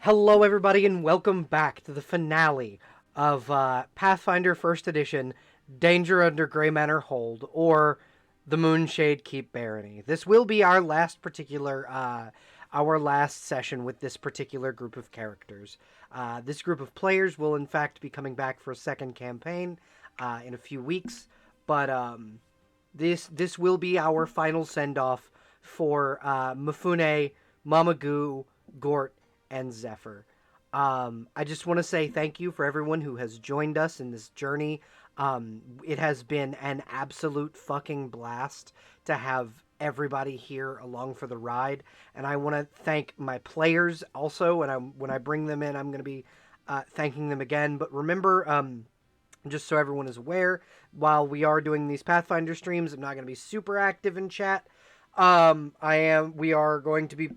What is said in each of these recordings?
Hello, everybody, and welcome back to the finale of Pathfinder First Edition: Danger Under Greymanor Hold, or The Moonshade Keep Barony. This will be our last session with this particular group of characters. This group of players will, in fact, be coming back for a second campaign in a few weeks, but this will be our final send off for Mifune, Mamagoo, Gort, and Zephyr. I just want to say thank you for everyone who has joined us in this journey. It has been an absolute fucking blast to have everybody here along for the ride, and I want to thank my players also. And when I bring them in, I'm going to be thanking them again. But remember, just so everyone is aware, while we are doing these Pathfinder streams, I'm not going to be super active in chat. We are going to be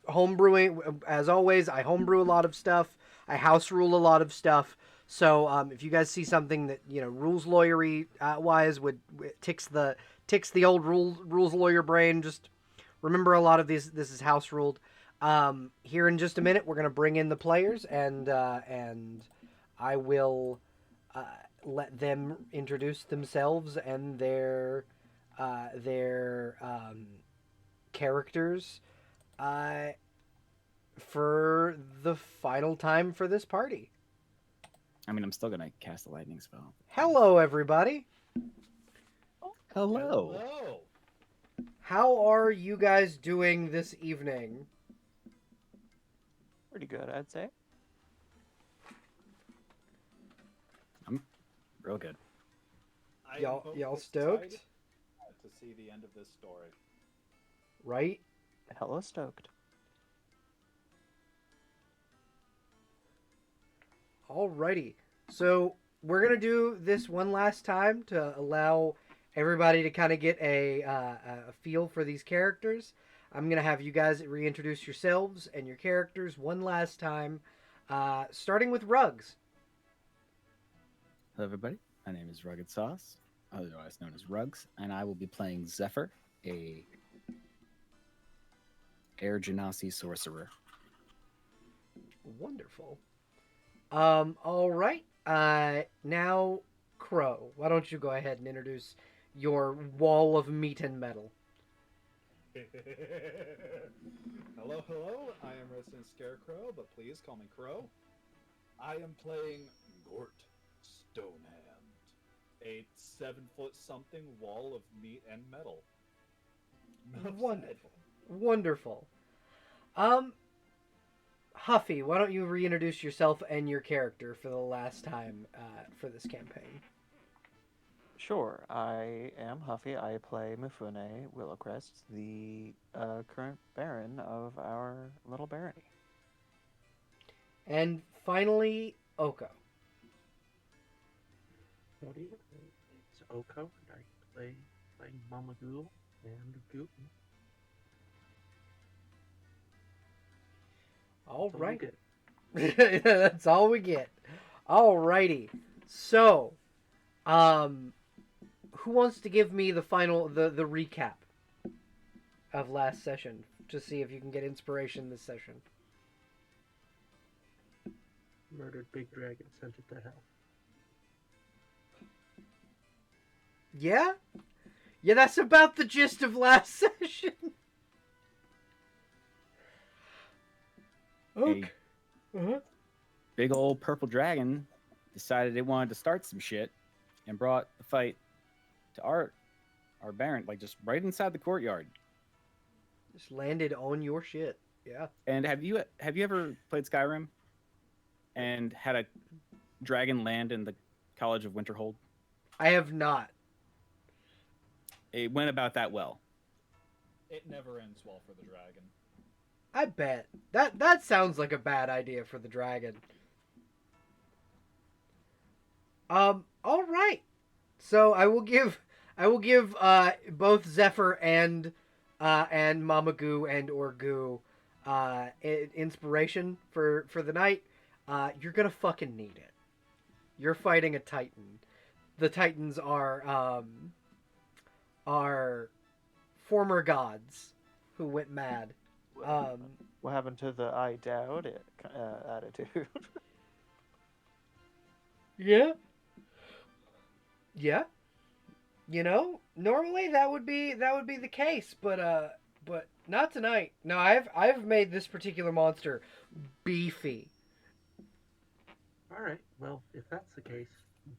homebrewing, as always. I homebrew a lot of stuff. I house rule a lot of stuff. So if you guys see something that rules lawyery wise would ticks the old rules lawyer brain, just remember a lot of this is house ruled. Here in just a minute, we're gonna bring in the players, and I will let them introduce themselves and their characters for the final time for this party. I mean, I'm still gonna cast a lightning spell. Hello, everybody. Hello. Hello. How are you guys doing this evening? Pretty good, I'd say. I'm real good. Y'all stoked? To see the end of this story. Right? Hella stoked. Alrighty. So we're gonna do this one last time to allow everybody to kind of get a feel for these characters. I'm gonna have you guys reintroduce yourselves and your characters one last time, starting with Rugs. Hello, everybody. My name is Rugged Sauce, otherwise known as Rugs, and I will be playing Zephyr, a Air Genasi sorcerer. Wonderful. All right. Now, Crow, why don't you go ahead and introduce your wall of meat and metal? Hello, hello. I am Resident Scarecrow, but please call me Crow. I am playing Gort Stonehand, a 7-foot something wall of meat and metal. Wonderful. Wonderful. Huffy, why don't you reintroduce yourself and your character for the last time for this campaign? Sure, I am Huffy. I play Mifune Willowcrest, the current Baron of our little barony. And finally, Oko. Howdy, it's Oko, and I playing Mama Ghoul and Goop. All right. That's all we get. Alrighty. So, who wants to give me the recap of last session to see if you can get inspiration this session? Murdered big dragon, sent it to hell. Yeah? Yeah, that's about the gist of last session. Okay. Big old purple dragon decided it wanted to start some shit and brought the fight to our Baron, like just right inside the courtyard. Just landed on your shit. Yeah. And have you ever played Skyrim and had a dragon land in the College of Winterhold? I have not. It went about that well. It never ends well for the dragon. I bet. That sounds like a bad idea for the dragon. All right. So I will give both Zephyr and Mamagoo and Orgoo inspiration for the night. You're gonna fucking need it. You're fighting a Titan. The Titans are former gods who went mad. What happened to the I doubt it attitude? Yeah. Yeah. Normally that would be the case, but not tonight. No, I've made this particular monster beefy. Alright, well, if that's the case,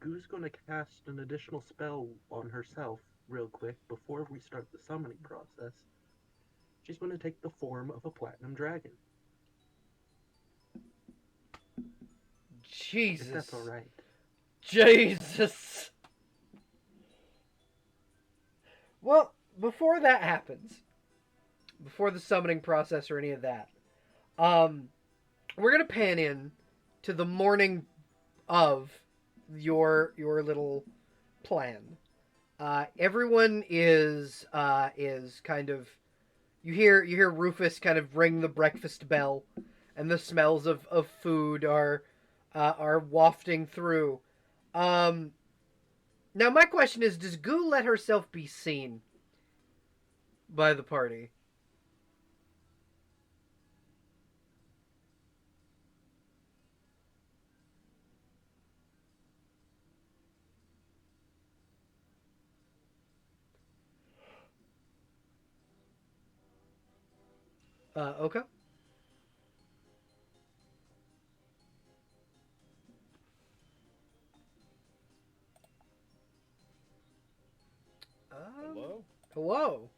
Goo's gonna cast an additional spell on herself real quick before we start the summoning process. She's gonna take the form of a platinum dragon. Jesus. If that's alright. Jesus. Well, before that happens, before the summoning process or any of that, we're gonna pan in to the morning of your little plan. Everyone is kind of, you hear Rufus kind of ring the breakfast bell, and the smells of food are wafting through. Now my question is, does Goo let herself be seen by the party? Okay. Hello? Hello.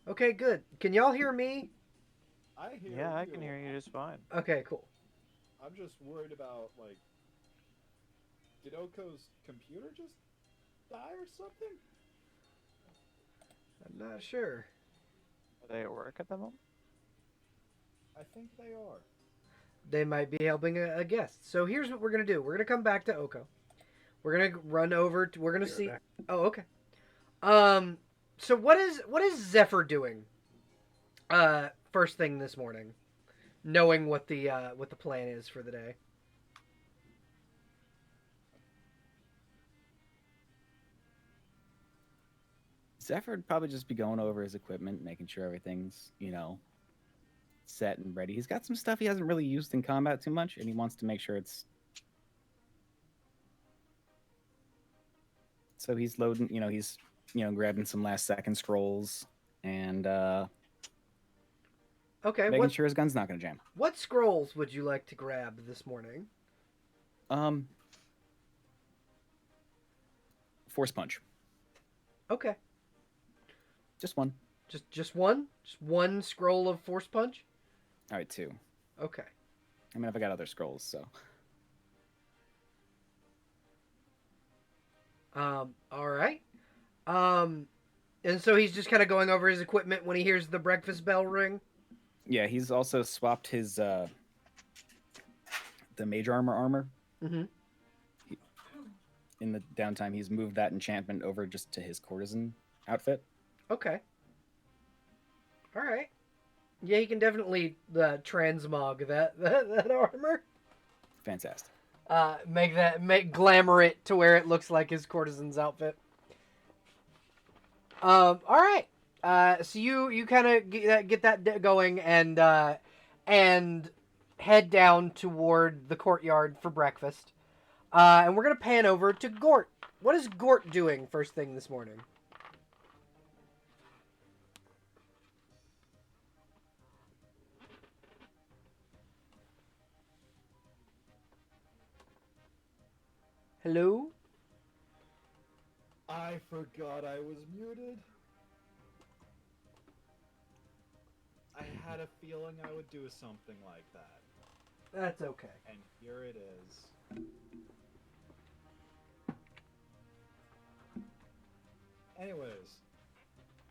Okay, good. Can y'all hear me? I hear Yeah, I you. can hear you just fine. Okay, cool. I'm just worried about, like, did Oko's computer just die or something? I'm not sure. Are they at work at the moment? I think they are. They might be helping a guest. So here's what we're gonna do. We're gonna come back to Oko. We're gonna run over. We're gonna Be right see. back. Oh, okay. So what is Zephyr doing? First thing this morning, knowing what the plan is for the day. Zephyr would probably just be going over his equipment, making sure everything's, set and ready. He's got some stuff he hasn't really used in combat too much, and he wants to make sure it's. So he's loading, he's, grabbing some last second scrolls and Okay. making sure his gun's not going to jam. What scrolls would you like to grab this morning? Force punch. Okay. Just one. Just one? Just one scroll of Force Punch? All right, two. Okay. I mean, if I got other scrolls, so. All right. And so he's just kind of going over his equipment when he hears the breakfast bell ring. Yeah, he's also swapped his the mage armor. Mm-hmm. In the downtime, he's moved that enchantment over just to his courtesan outfit. Okay. All right. Yeah, he can definitely transmog that armor. Fantastic. Make glamour it to where it looks like his courtesan's outfit. All right. So you kind of get that going and head down toward the courtyard for breakfast. And we're gonna pan over to Gort. What is Gort doing first thing this morning? Hello? I forgot I was muted. I had a feeling I would do something like that. That's okay. And here it is. Anyways,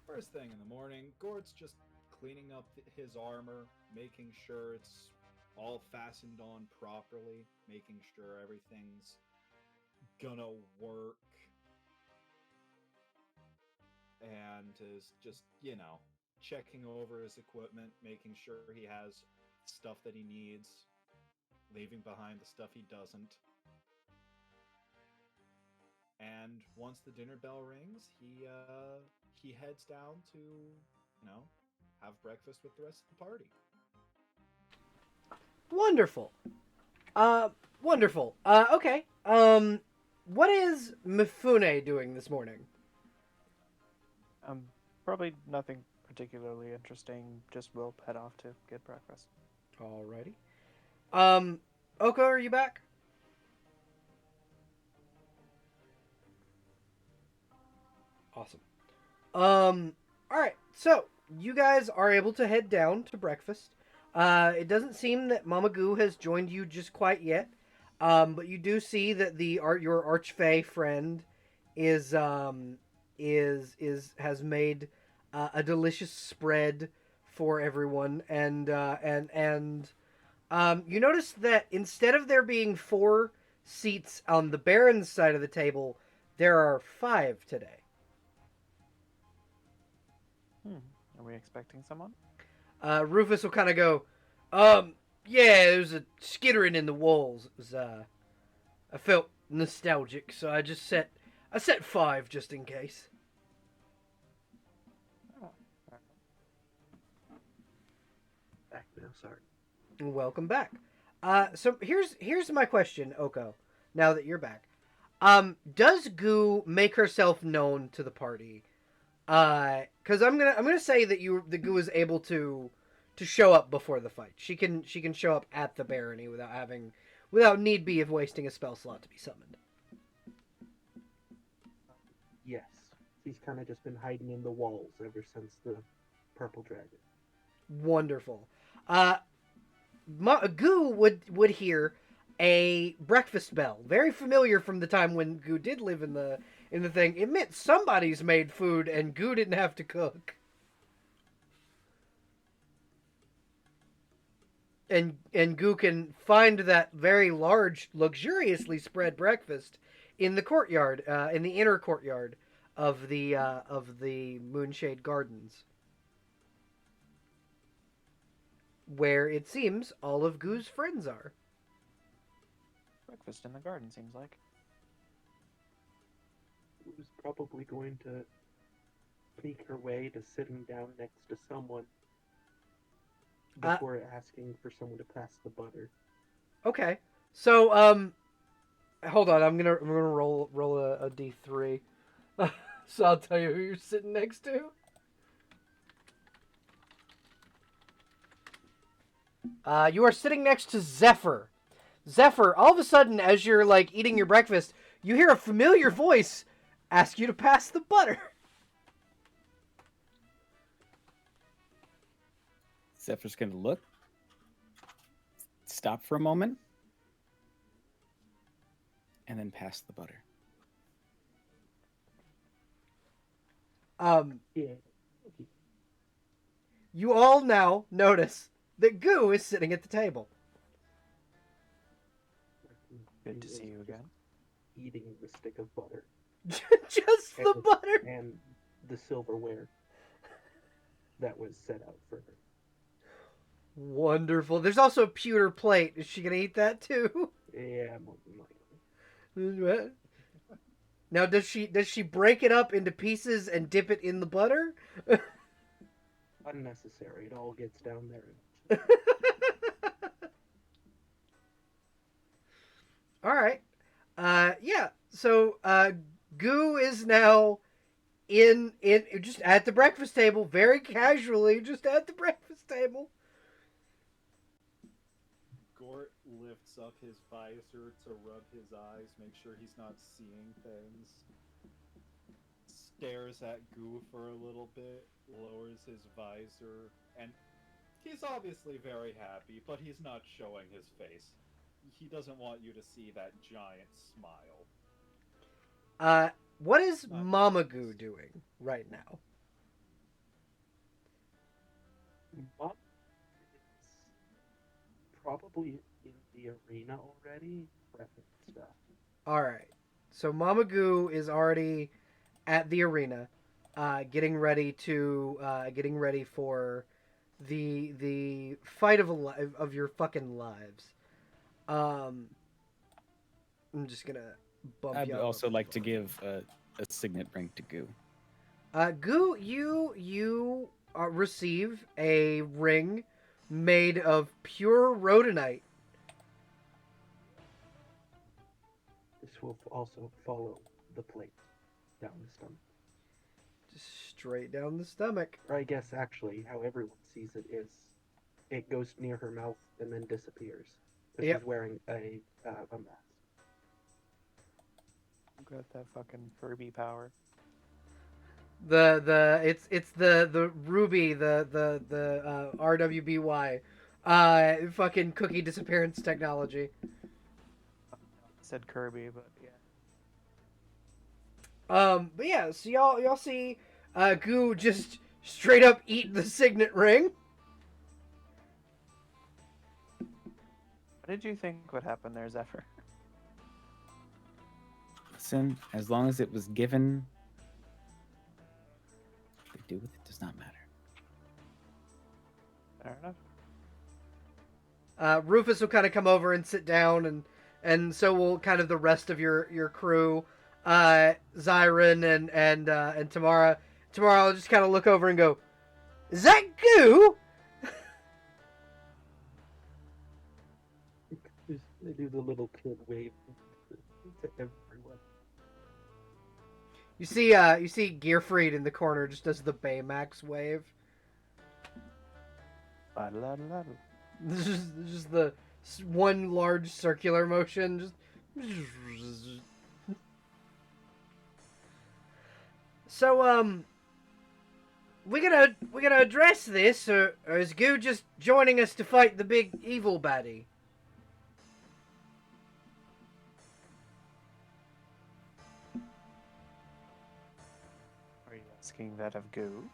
first thing in the morning, Gord's just cleaning up his armor, making sure it's all fastened on properly, making sure everything's gonna work, and is just, checking over his equipment, making sure he has stuff that he needs, leaving behind the stuff he doesn't. And once the dinner bell rings, he heads down to, have breakfast with the rest of the party. Wonderful. Wonderful. Okay. What is Mifune doing this morning? Probably nothing particularly interesting. Just we'll head off to get breakfast. Alrighty. Oko, are you back? Awesome. Alright, so you guys are able to head down to breakfast. It doesn't seem that Mama Goo has joined you just quite yet. But you do see that your archfey friend has made a delicious spread for everyone, and you notice that instead of there being 4 seats on the Baron's side of the table, there are 5 today. Are we expecting someone? Rufus will kind of go, yeah, there's a skittering in the walls. It was, I felt nostalgic, so I set 5 just in case. Back now, sorry. Welcome back. So here's my question, Oko. Now that you're back, does Goo make herself known to the party? Because I'm gonna say that the Goo is able to show up before the fight. She can show up at the barony without need be of wasting a spell slot to be summoned. Yes. He's kind of just been hiding in the walls ever since the purple dragon. Wonderful. Goo would hear a breakfast bell, very familiar from the time when Goo did live in the thing. It meant somebody's made food and Goo didn't have to cook. And Goo can find that very large, luxuriously spread breakfast in the courtyard, in the inner courtyard of the Moonshade Gardens, where it seems all of Goo's friends are. Breakfast in the garden seems like. Who's probably going to sneak her way to sitting down next to someone before asking for someone to pass the butter. Okay, so hold on, I'm gonna roll a d3, so I'll tell you who you're sitting next to. You are sitting next to Zephyr. Zephyr, all of a sudden, as you're like eating your breakfast, you hear a familiar voice ask you to pass the butter. Zephyr's gonna look, stop for a moment, and then pass the butter. Yeah. You all now notice that Goo is sitting at the table. Good to see you again. Eating the stick of butter. Just the butter. And the silverware that was set out for her. Wonderful. There's also a pewter plate. Is she gonna eat that too? Yeah, more than likely. What? Now, does she break it up into pieces and dip it in the butter? Unnecessary. It all gets down there. All right. Yeah. So, Goo is now in just at the breakfast table, very casually, just at the breakfast table. Gort lifts up his visor to rub his eyes, make sure he's not seeing things. Stares at Goo for a little bit, lowers his visor, and he's obviously very happy, but he's not showing his face. He doesn't want you to see that giant smile. What is Mama Goo doing right now? Mom is probably in the arena already, prepping stuff. All right. So Mama Goo is already at the arena, getting ready for the fight of your fucking lives. I'm just gonna bump I'd you up. also like to give a signet ring to Goo. Goo, you receive a ring made of pure rhodonite. This will also follow the plate down the stomach. Just straight down the stomach. Or I guess actually how everyone sees it is it goes near her mouth and then disappears. Because Yep. she's wearing a mask. Got that fucking Kirby power. It's the Ruby, the RWBY fucking cookie disappearance technology. Said Kirby, but yeah. But yeah, so y'all see Goo just straight up eat the signet ring. What did you think would happen there, Zephyr? Listen, as long as it was given, what they do with it does not matter. Fair enough. Rufus will kind of come over and sit down, and so will kind of the rest of your crew. Zyron and Tamara. Tamara will just kind of look over and go, "Is that Goo?" They do the little kid wave to everyone. You see Gearfried in the corner just does the Baymax wave. This is just the one large circular motion. Just so we gonna address this, or is Goo just joining us to fight the big evil baddie? Are you asking that of Goo?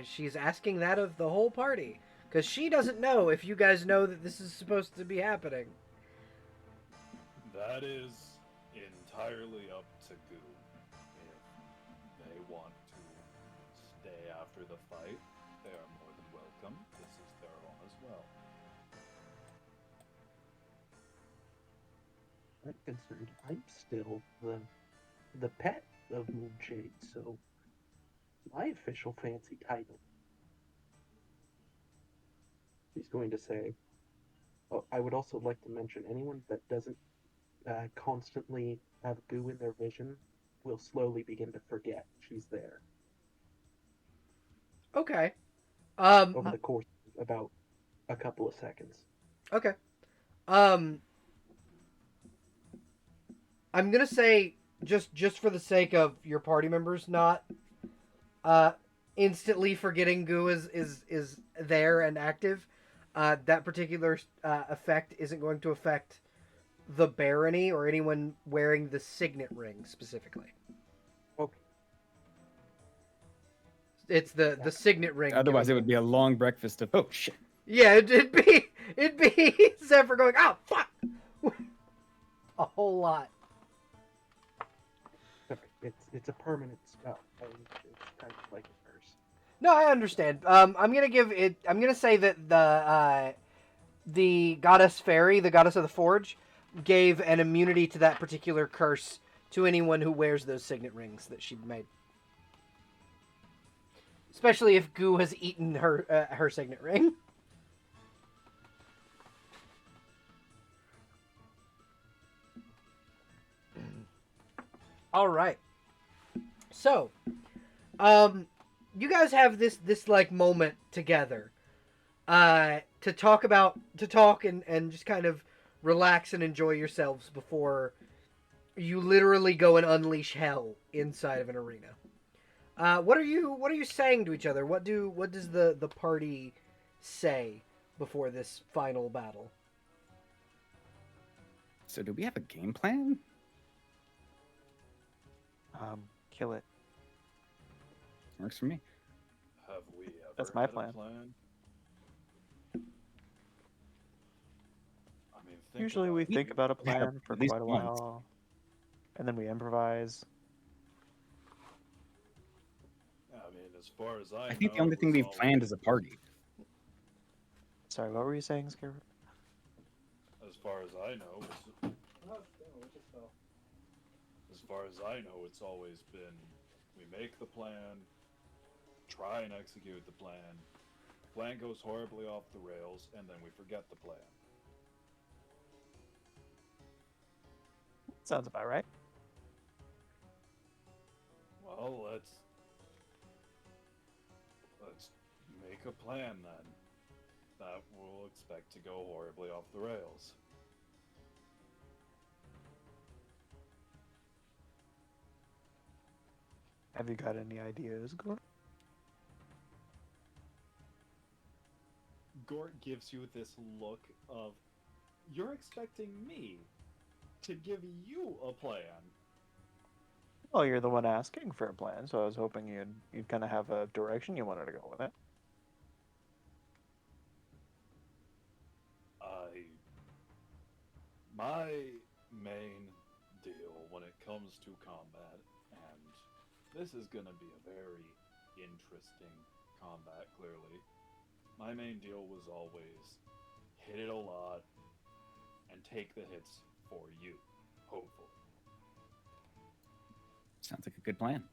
She's asking that of the whole party, because she doesn't know if you guys know that this is supposed to be happening. That is entirely up to Goo. If they want to stay after the fight, they are more than welcome. This is their home as well. I'm concerned. I'm still the pet of Moonshade, so my official fancy title. He's going to say, oh, I would also like to mention anyone that doesn't constantly have Goo in their vision will slowly begin to forget she's there Okay. over the course of about a couple of seconds. Okay. I'm gonna say just for the sake of your party members not instantly forgetting Goo is there and active, that particular effect isn't going to affect the barony or anyone wearing the signet ring specifically. Okay. It's the signet ring. Otherwise, it would be a long breakfast of oh shit. Yeah, it'd be Zephyr going, oh fuck, a whole lot. It's a permanent spell. It's kind of like a curse. No, I understand. I'm gonna say that the goddess fairy, the goddess of the forge, gave an immunity to that particular curse to anyone who wears those signet rings that she made. Especially if Goo has eaten her signet ring. All right. So, you guys have this like moment together, to talk and just kind of relax and enjoy yourselves before you literally go and unleash hell inside of an arena. What are you saying to each other? What does the party say before this final battle? So, do we have a game plan? Kill it. Works for me. Have we ever That's my had plan. a plan? I mean, Usually we think about a plan for at least quite a once. while, and then we improvise. I mean, as far as I I think know, the only it thing was we've planned is a party. Sorry, what were you saying, Scarecrow? As far as I know, as far as I know, it's always been we make the plan, try and execute the plan, plan goes horribly off the rails, and then we forget the plan. Sounds about right. Well, let's make a plan then. That we'll expect to go horribly off the rails. Have you got any ideas, Gort? Gort gives you this look of, you're expecting me to give you a plan. Well, you're the one asking for a plan, so I was hoping you'd kind of have a direction you wanted to go with it. My main deal when it comes to combat, and this is gonna be a very interesting combat, clearly. My main deal was always hit it a lot and take the hits for you, hopefully. Sounds like a good plan.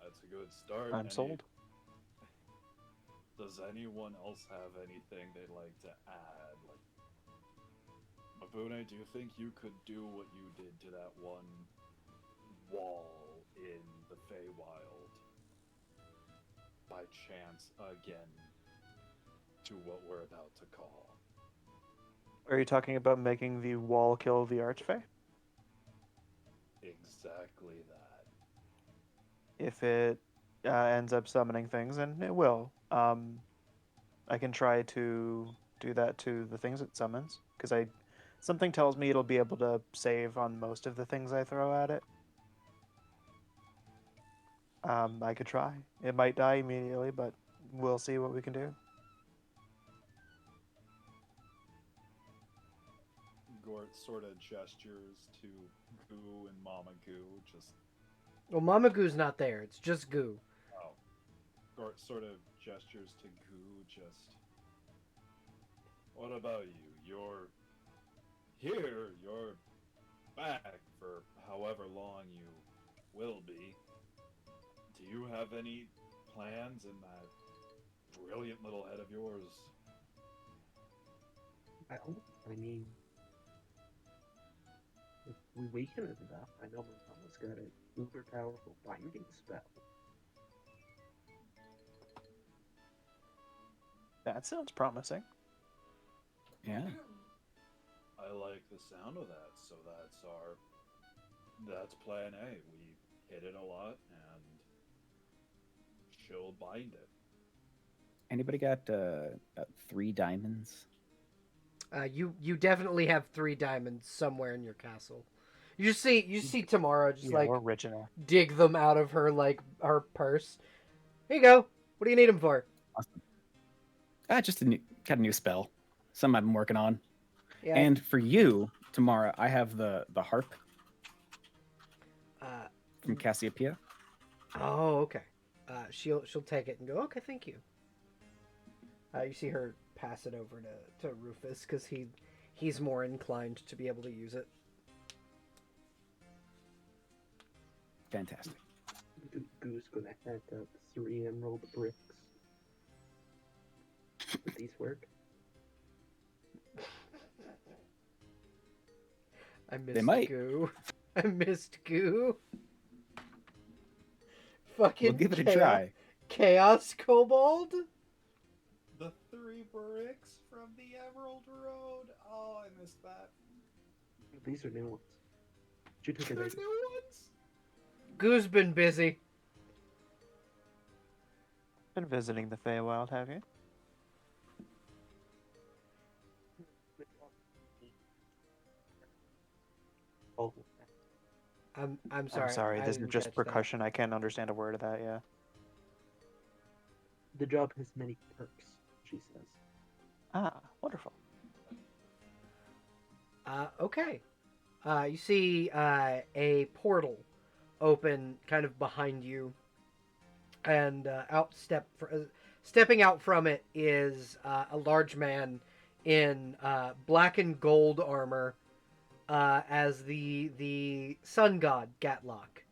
That's a good start. I'm sold. Does anyone else have anything they'd like to add? Like, Mabune, do you think you could do what you did to that one wall in the Feywild by chance again to what we're about to call? Are you talking about making the wall kill the Archfey? Exactly that. If it ends up summoning things, and it will, I can try to do that to the things it summons, because something tells me it'll be able to save on most of the things I throw at it. I could try. It might die immediately, but we'll see what we can do. Gort sort of gestures to Goo and Mama Goo, just... Well, Mama Goo's not there. It's just Goo. Oh. Gort sort of gestures to Goo, just... What about you? You're here, you're back for however long you will be. Do you have any plans in that brilliant little head of yours? I mean, if we weaken it enough, I know my mama's got an uber powerful binding spell. That sounds promising. Yeah. I like the sound of that, so that's plan A. We hit it a lot, and she'll bind it. Anybody got 3 diamonds? You definitely have 3 diamonds somewhere in your castle. You see Tamara just Yeah, like we're rich enough. dig them out of her her purse. Here you go. What do you need them for? Awesome. Just got a new spell. Something I've been working on. Yeah. And for you, Tamara, I have the harp from Cassiopeia. Oh, okay. She'll take it and go, okay, thank you. You see her pass it over to Rufus because he's more inclined to be able to use it. Fantastic. Goo's gonna add up 3 emerald bricks. Would these work? I missed They might. Goo. I missed Goo. Fucking We'll give it a try. Chaos Kobold? The 3 bricks from the Emerald Road. Oh, I missed that. These are new ones. She took They're it. new ones. Goo's been busy. Been visiting the Feywild, have you? Oh, I'm sorry. I'm sorry, I this is didn't just catch that. percussion. I can't understand a word of that, yeah. the job has many perks, she says. Ah, wonderful. Okay. You see a portal open kind of behind you, and stepping out from it is a large man in black and gold armor, as the sun god Gatlock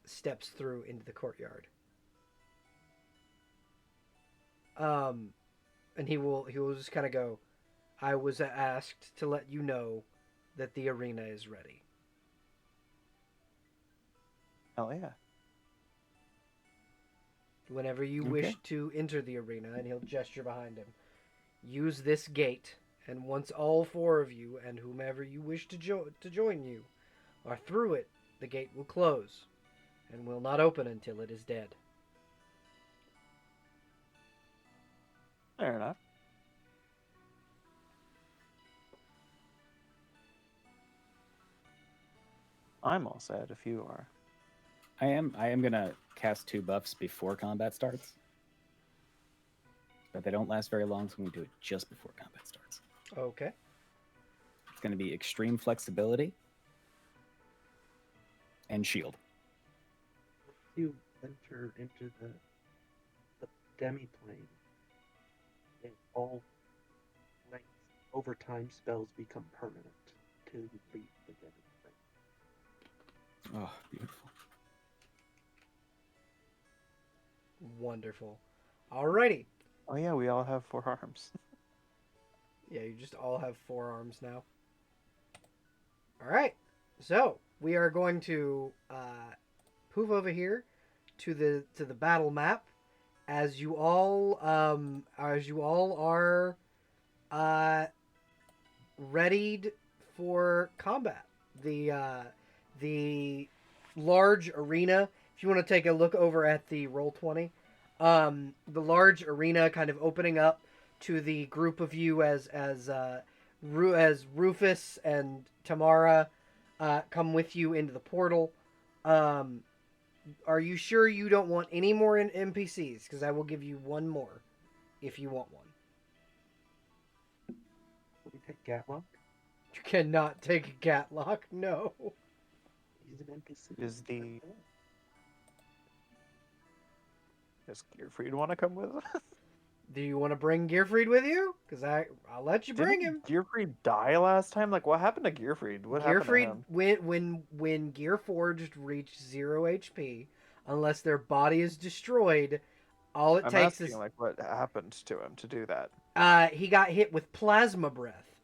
steps through into the courtyard. And he will just kind of go, I was asked to let you know that the arena is ready. Hell yeah. Whenever you Okay. wish to enter the arena, and he'll gesture behind him, use this gate, and once all four of you and whomever you wish to join you are through it, the gate will close and will not open until it is dead. Fair enough. I'm all set if you are. I am gonna cast 2 buffs before combat starts, but they don't last very long, so I'm gonna do it just before combat starts. Okay. It's gonna be extreme flexibility and shield. You enter into the demi-plane, and all nights overtime spells become permanent till you leave the demi-plane. Oh, beautiful. Wonderful. Alrighty. Oh yeah, we all have 4 arms. Yeah, you just all have forearms now. Alright. So, we are going to move over here to the battle map as you all are readied for combat. The large arena. If you want to take a look over at the Roll20, the large arena kind of opening up to the group of you as Rufus and Tamara come with you into the portal. Are you sure you don't want any more NPCs? Because I will give you one more if you want one. Will we take Gatlock? You cannot take a Gatlock. No. He's an NPC. Does Gearfried want to come with us? Do you want to bring Gearfried with you? Because I'll let you bring him. Didn't Gearfried die last time? Like, what happened to Gearfried? What happened to Gearfried, him? when Gearforged reach 0 HP, unless their body is destroyed, all it I'm takes asking, is like, what happened to him to do that? he got hit with plasma breath.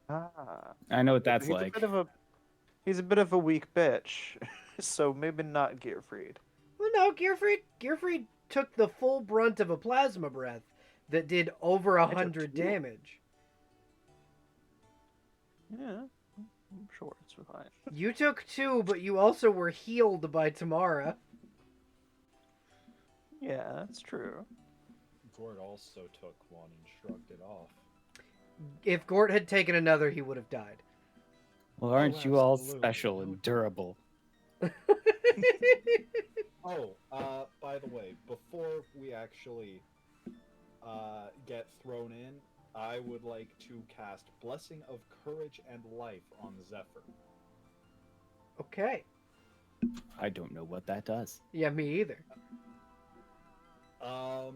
Ah, I know what that's he's like. he's a bit of a weak bitch, so maybe not Gearfried. Well, no, Gearfried took the full brunt of a plasma breath that did over took 100 two. damage. Yeah, I'm sure it's fine. You took 2, but you also were healed by Tamara. Yeah, that's true. Gord also took one and shrugged it off. If Gort had taken another, he would have died. Well, aren't you all absolutely. special and durable? Oh, by the way, before we actually get thrown in, I would like to cast Blessing of Courage and Life on Zephyr. Okay. I don't know what that does. Yeah, me either. For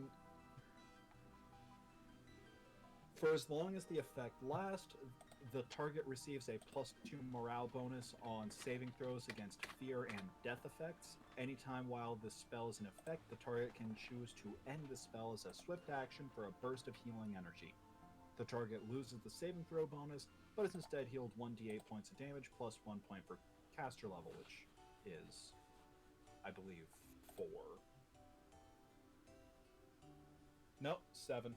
as long as the effect lasts, the target receives a +2 morale bonus on saving throws against fear and death effects. Anytime while this spell is in effect, the target can choose to end the spell as a swift action for a burst of healing energy. The target loses the saving throw bonus, but is instead healed 1d8 points of damage plus 1 point per caster level, which is, I believe, 4. Nope, 7.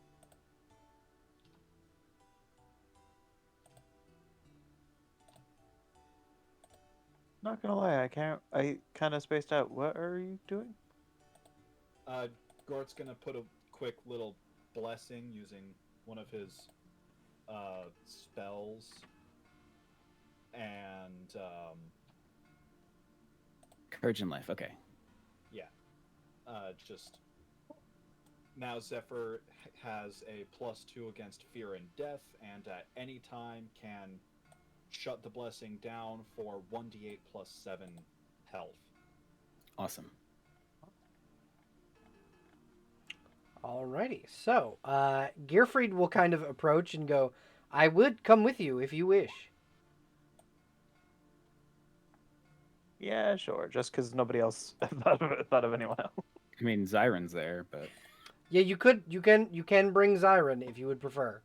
Not gonna lie, I kind of spaced out. What are you doing? Gort's gonna put a quick little blessing using one of his spells, and Courage and life. Okay. just now Zephyr has a +2 against fear and death, and at any time can shut the blessing down for 1d8 plus 7 health. Awesome. Alrighty. So, Gearfried will kind of approach and go, I would come with you if you wish. Yeah, sure. Just because nobody else thought of anyone else. I mean, Zyron's there, but Yeah, you can bring Zyron if you would prefer,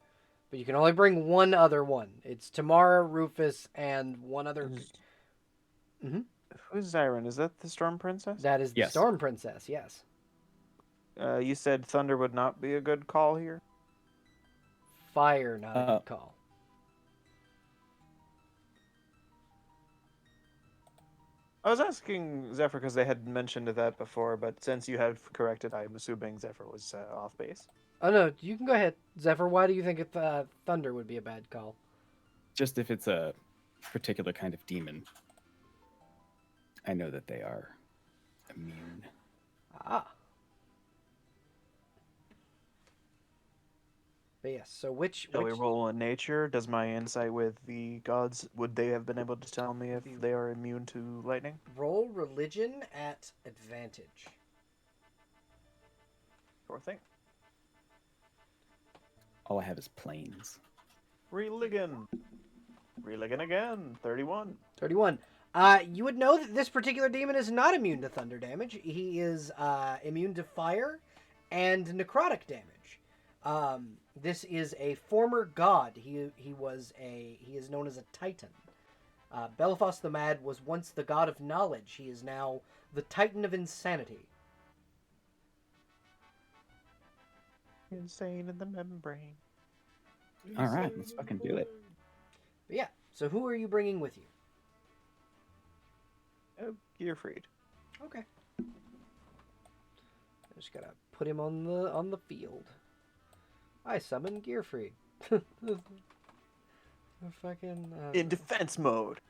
but you can only bring one other one. It's Tamara, Rufus, and one other. Who's, Hmm. who's Zyron? Is that the Storm Princess? That is the Yes. Storm Princess. Yes. You said Thunder would not be a good call here. Fire, not a Uh, good call. I was asking Zephyr because they had mentioned that before, but since you have corrected, I'm assuming Zephyr was off base. Oh no, you can go ahead, Zephyr. Why do you think Thunder would be a bad call? Just if it's a particular kind of demon, I know that they are immune. Ah. But yes, so which Shall we roll in nature? Does my insight with the gods, would they have been able to tell me if they are immune to lightning? roll religion at advantage? Sure thing. All I have is planes. Religion. Religion again. 31. 31. You would know that this particular demon is not immune to thunder damage. He is immune to fire and necrotic damage. This is a former god. He is known as a titan. Belafos the Mad was once the god of knowledge. He is now the titan of insanity. Insane in the membrane. All right, let's fucking do it. But yeah, so who are you bringing with you? Gearfried. Okay. I just gotta put him on the field. I summon Gearfried. Fucking. In defense mode.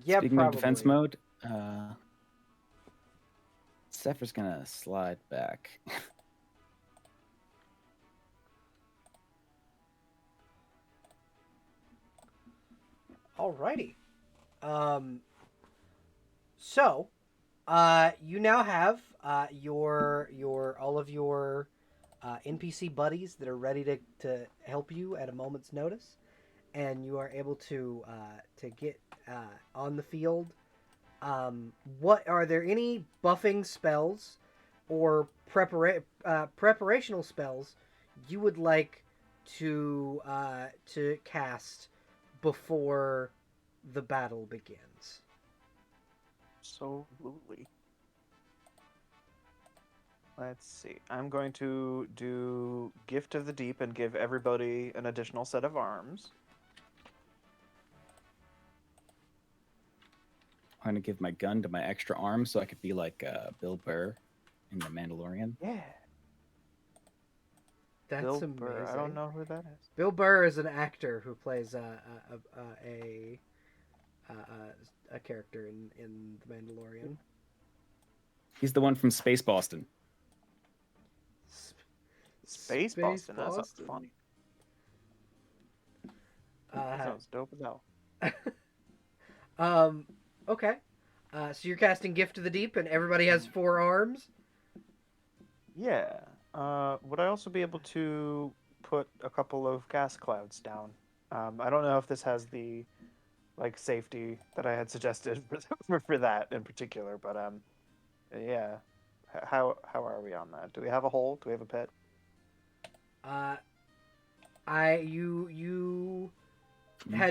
Yeah, Speaking probably. of defense mode, Zephyr's gonna slide back. Alrighty. So, you now have your all of your NPC buddies that are ready to help you at a moment's notice, and you are able to get on the field. What are there any buffing spells or preparational spells you would like to cast before the battle begins? Absolutely. Let's see. I'm going to do Gift of the Deep and give everybody an additional set of arms. I'm gonna give my gun to my extra arm so I could be like Bill Burr in The Mandalorian. Yeah. That's Bill amazing. Burr. I don't know who that is. Bill Burr is an actor who plays a character in The Mandalorian. He's the one from Space Boston. Space Boston. That sounds funny. That sounds dope as hell. Okay. So you're casting Gift of the Deep, and everybody has 4 arms? Yeah. Would I also be able to put a couple of gas clouds down? I don't know if this has the safety that I had suggested for that in particular, but yeah. How are we on that? Do we have a hole? Do we have a pit?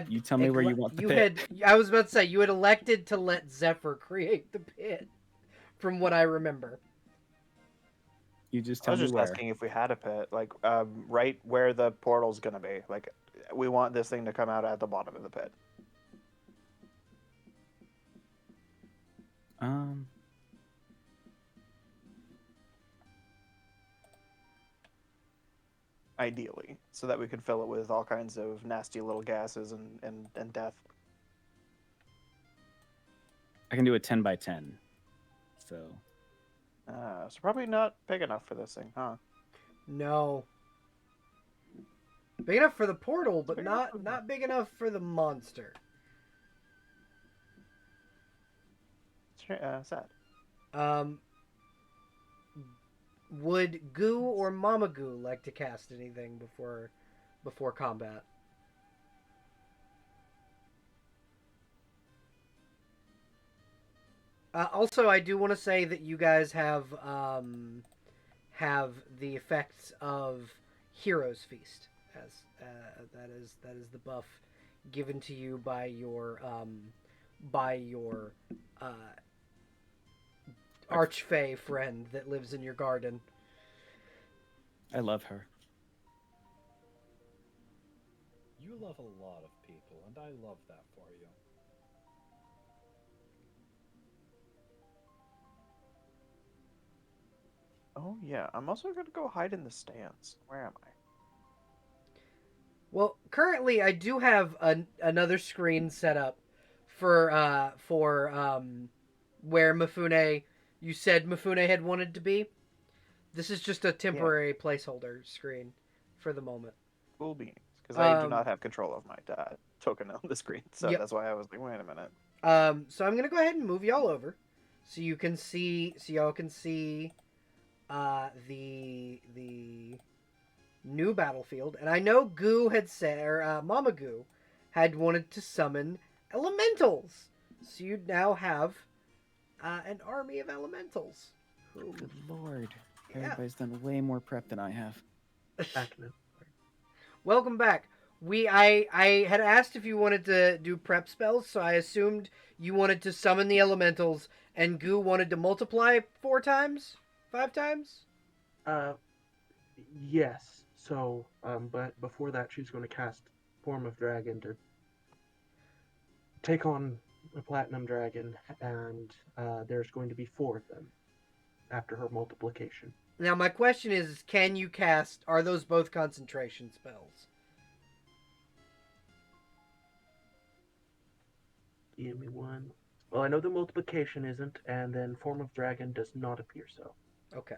You tell me where you want the pit. I was about to say, you had elected to let Zephyr create the pit, from what I remember. You just I tell was me just where. asking if we had a pit, right where the portal's gonna be. We want this thing to come out at the bottom of the pit. Ideally, so that we could fill it with all kinds of nasty little gases and death. I can do a 10 by 10. So So probably not big enough for this thing, huh? No. Big enough for the portal, but Big enough for not big enough for the monster. Sad. Would Goo or Mama Goo like to cast anything before combat? Also, I do want to say that you guys have have the effects of Hero's Feast, as that is the buff given to you by your uh, archfey friend that lives in your garden. I love her. You love a lot of people, and I love that for you. Oh yeah, I'm also gonna go hide in the stands. Where am I? Well, currently I do have another screen set up for where Mifune, you said Mifune had wanted to be. This is just a temporary placeholder screen for the moment. Cool beans, because I do Um, not have control of my token on the screen, so Yep. that's why I was like, wait a minute. So I'm gonna go ahead and move y'all over, so you can see, so y'all can see, the new battlefield. And I know Goo had said, or Mama Goo had wanted to summon elementals, so you now have an army of elementals. Who, Good lord. yeah. Everybody's done way more prep than I have. Back now. Welcome back. I had asked if you wanted to do prep spells, so I assumed you wanted to summon the elementals, and Goo wanted to multiply 4 times, 5 times. Yes. So, but before that, she's going to cast Form of Dragon to take on a Platinum Dragon, and there's going to be 4 of them after her multiplication. Now my question is, can you cast? Are those both concentration spells? Give me one. Well, I know the multiplication isn't, and then Form of Dragon does not appear so. Okay.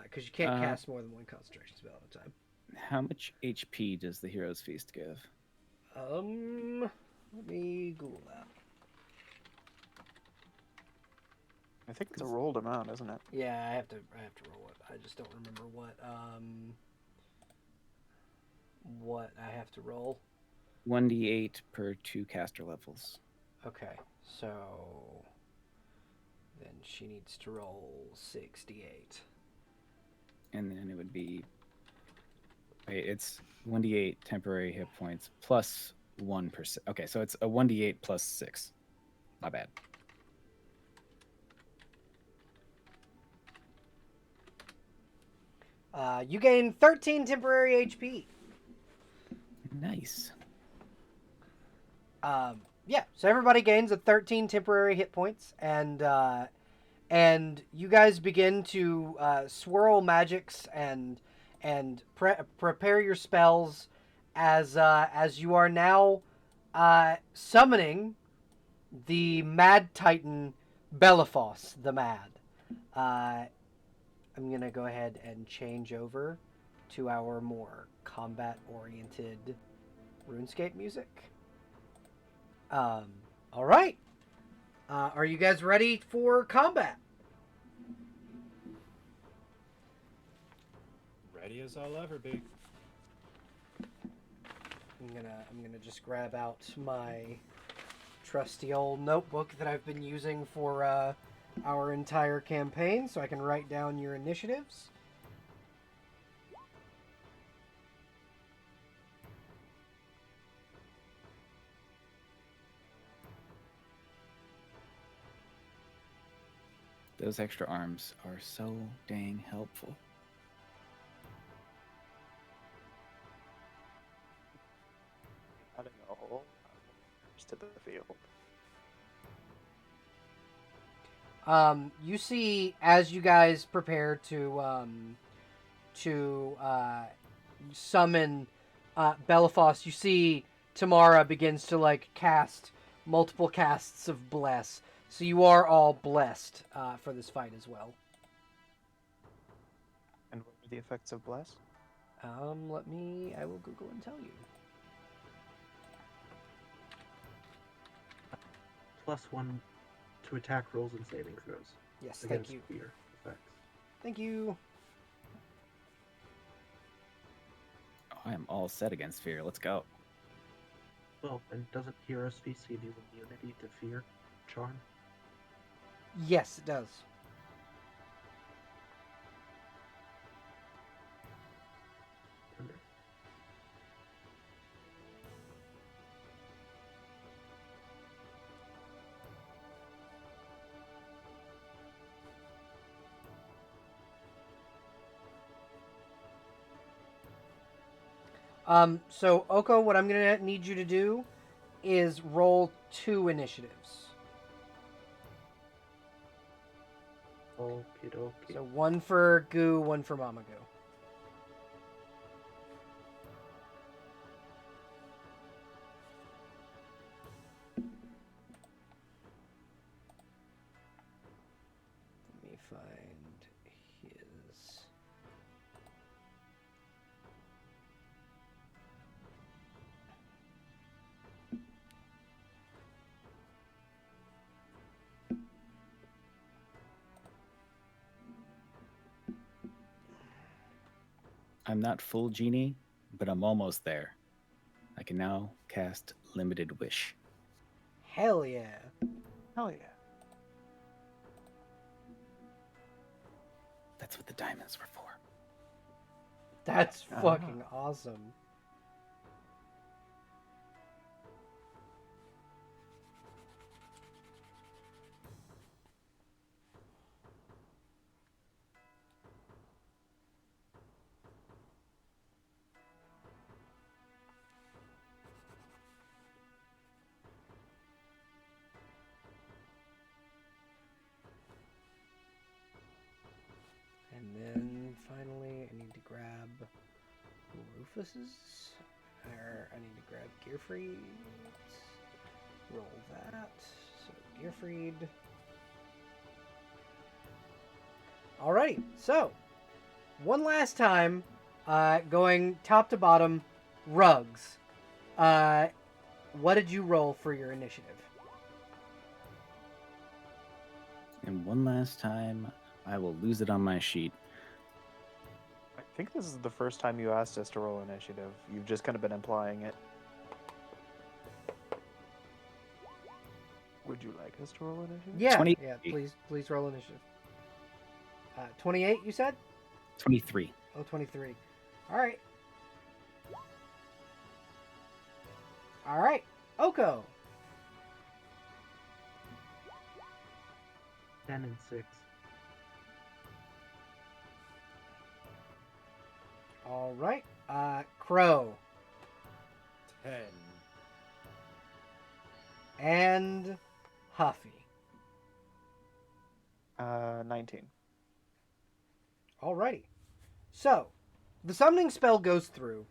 Because you can't cast more than 1 concentration spell at a time. How much HP does the Hero's Feast give? Let me Google that. I think it's a rolled amount, isn't it? Yeah, I have to roll it. I just don't remember what I have to roll. 1d8 per 2 caster levels. Okay, so then she needs to roll 68. And then it would be... Wait, it's 1d8 temporary hit points plus 1%. Okay, so it's a 1d8 plus 6. My bad. You gain 13 temporary HP. Nice. Yeah, so everybody gains a 13 temporary hit points, and you guys begin to swirl magics and prepare your spells as you are now summoning the Mad Titan Bellefoss the Mad. I'm gonna go ahead and change over to our more combat-oriented RuneScape music. All right. Are you guys ready for combat? Ready as I'll ever be. I'm gonna just grab out my trusty old notebook that I've been using for our entire campaign, so I can write down your initiatives. Those extra arms are so dang helpful. Adding a whole to the field. You see, as you guys prepare to summon Bellefoss, you see Tamara begins to cast multiple casts of bless. So you are all blessed for this fight as well. And what are the effects of bless? I will Google and tell you. +1 to attack rolls and saving throws. Yes, thank Against you. fear effects. Thank you. Oh, I am all set against fear. Let's go. Well, and doesn't Hero's Feast give you immunity to fear charm? Yes, it does. So Oko, what I'm gonna need you to do is roll 2 initiatives. Okie dokie. So 1 for Goo, 1 for Mama Goo. Let me find his. I'm not full genie, but I'm almost there. I can now cast Limited Wish. Hell yeah. Hell yeah. That's what the diamonds were for. That's fucking awesome. And then finally, I need to grab Rufus's. Or I need to grab Gearfried's. Roll that. So Gearfried. Alrighty, so one last time, going top to bottom, Rugs. What did you roll for your initiative? And one last time, I will lose it on my sheet. I think this is the first time you asked us to roll initiative. You've just kind of been implying it. Would you like us to roll initiative? Yeah, 20. yeah. Please roll initiative. 28, you said? 23. Oh, 23. All right. All right, Oko. 10 and 6. All right, Crow 10. and Huffy. 19. Alrighty. So, the summoning spell goes through.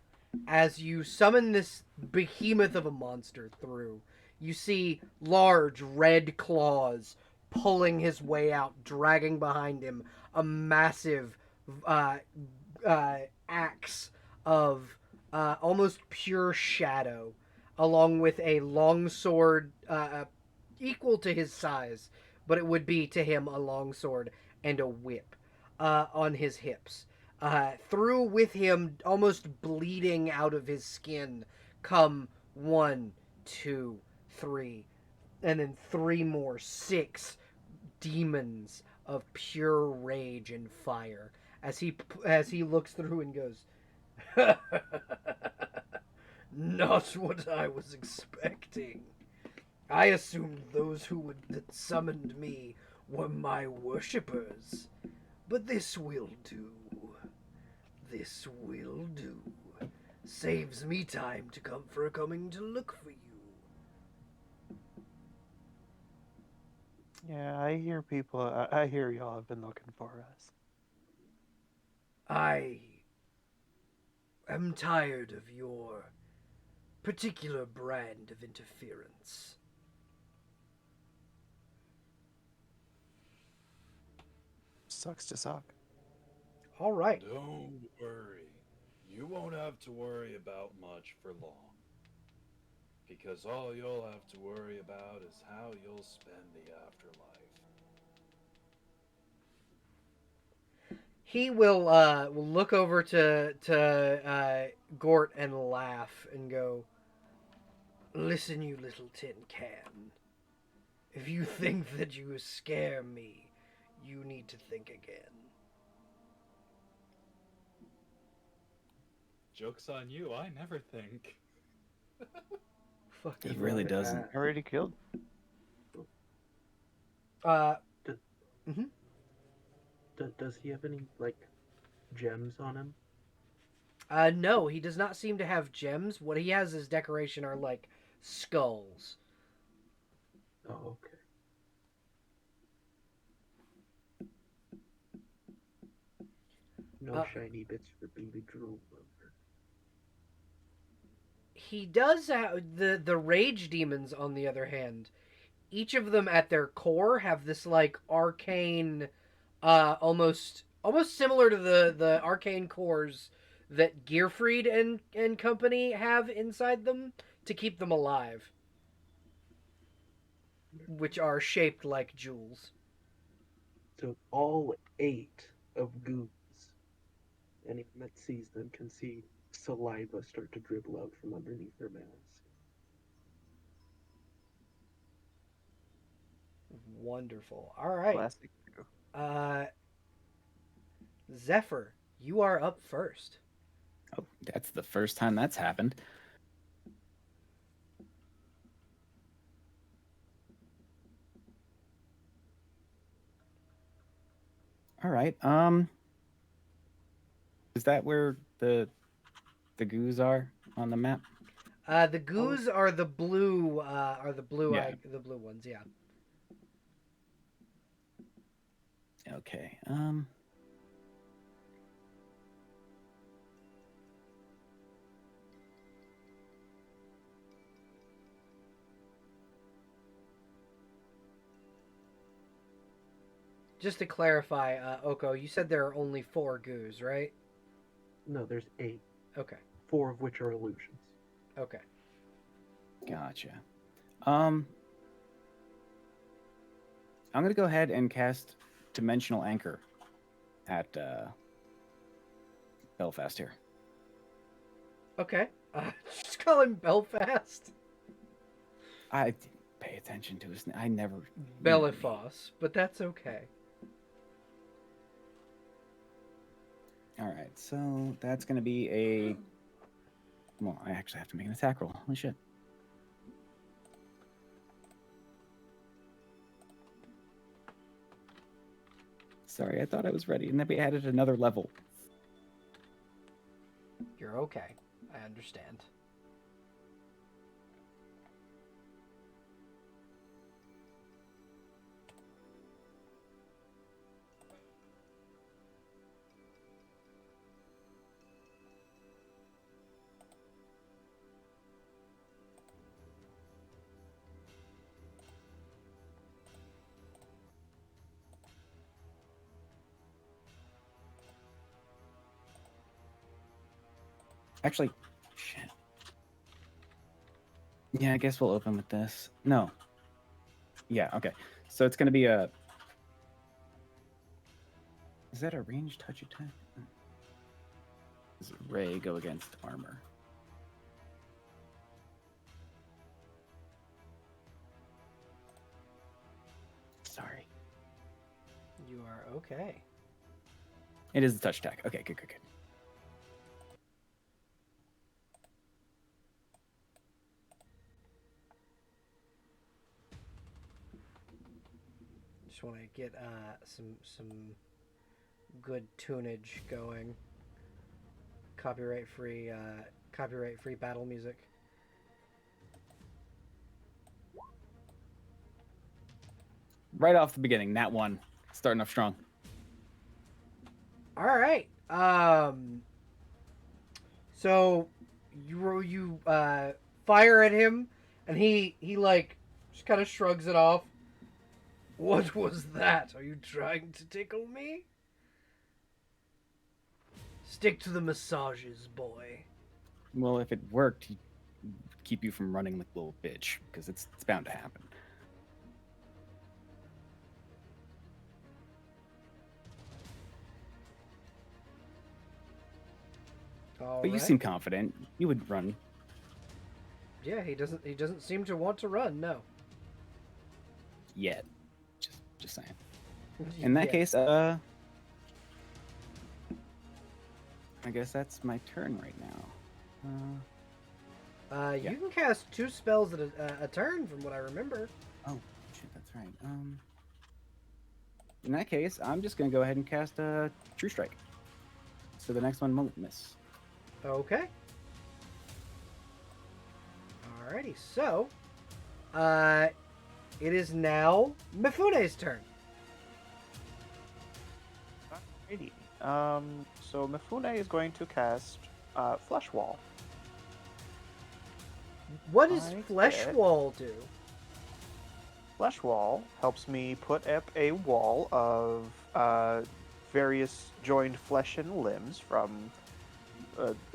As you summon this behemoth of a monster through, you see large red claws pulling his way out, dragging behind him a massive axe of almost pure shadow, along with a long sword equal to his size, but it would be to him a long sword and a whip on his hips. Through with him, almost bleeding out of his skin, come 1, 2, 3, and then 3 more, 6 demons of pure rage and fire. As he looks through and goes, not what I was expecting. I assumed those that summoned me were my worshippers, but this will do. This will do. Saves me time to come for coming to look for you. Yeah, I hear people. I hear y'all have been looking for us. I am tired of your particular brand of interference. Sucks to suck. All right. Don't worry. You won't have to worry about much for long. Because all you'll have to worry about is how you'll spend the afterlife. He will look over to Gort and laugh and go, "Listen, you little tin can. If you think that you scare me, you need to think again." Joke's on you, I never think. Fucking He really love it. doesn't. Already killed. Does he have any, like, gems on him? No, he does not seem to have gems. What he has as decoration are like skulls. Oh, okay. No shiny bits for baby drool over. He does have the rage demons, on the other hand. Each of them at their core have this like arcane, almost similar to the arcane cores that Gearfried and company have inside them to keep them alive, which are shaped like jewels. So all 8 of goons, anyone that sees them can see saliva start to dribble out from underneath their mask. Wonderful. All right. Classic. Uh, Zephyr, you are up first. Oh, that's the first time that's happened. All right. Is that where the goos are on the map? The goos are the blue. Yeah. The blue ones. Yeah. Okay. Just to clarify, Oko, you said there are only 4 goos, right? No, there's 8, Okay. 4 of which are illusions. Okay. Gotcha. I'm gonna go ahead and cast Dimensional Anchor at Belfast here. Okay. Just call him Belfast. I didn't pay attention to his name. I never. Belifos, but that's okay. All right, so that's gonna be a. Well, I actually have to make an attack roll. Holy shit. Sorry, I thought I was ready, and then we added another level. You're okay. I understand. Actually, shit. Yeah, I guess we'll open with this. No. Yeah, okay. So it's going to be a... Is that a ranged touch attack? Does Ray go against armor? Sorry. You are okay. It is a touch attack. Okay, good. Just want to get some good tunage going. Copyright free battle music. Right off the beginning, that one. Starting off strong. All right. So you fire at him, and he like just kind of shrugs it off. What was that? Are you trying to tickle me? Stick to the massages, boy. Well, if it worked, he'd keep you from running like a little bitch, because it's bound to happen. But you seem confident. You would run. Yeah, he doesn't seem to want to run. No. Yet. Just saying. In that case, I guess that's my turn right now. You can cast 2 spells at a turn, from what I remember. Oh, shit, that's right. In that case, I'm just gonna go ahead and cast a True Strike. So the next one won't miss. Okay. Alrighty, so it is now Mifune's turn. Alrighty. So Mifune is going to cast Flesh Wall. What does I Flesh get- Wall do? Flesh Wall helps me put up a wall of various joined flesh and limbs from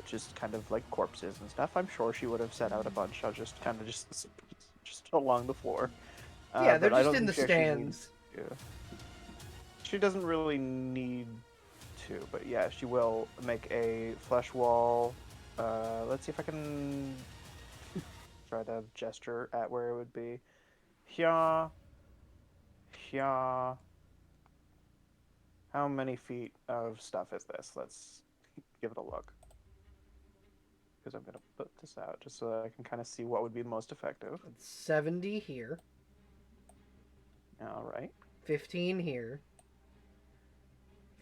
just kind of like corpses and stuff. I'm sure she would have set out a bunch. I'll just kind of just along the floor. Yeah, they're but I just don't in the think she actually needs stands. to. She doesn't really need to, but yeah, she will make a flesh wall. Let's see if I can try to gesture at where it would be. Here. Here. How many feet of stuff is this? Let's give it a look. Because I'm going to put this out just so that I can kind of see what would be most effective. It's 70 here, All right. 15 here,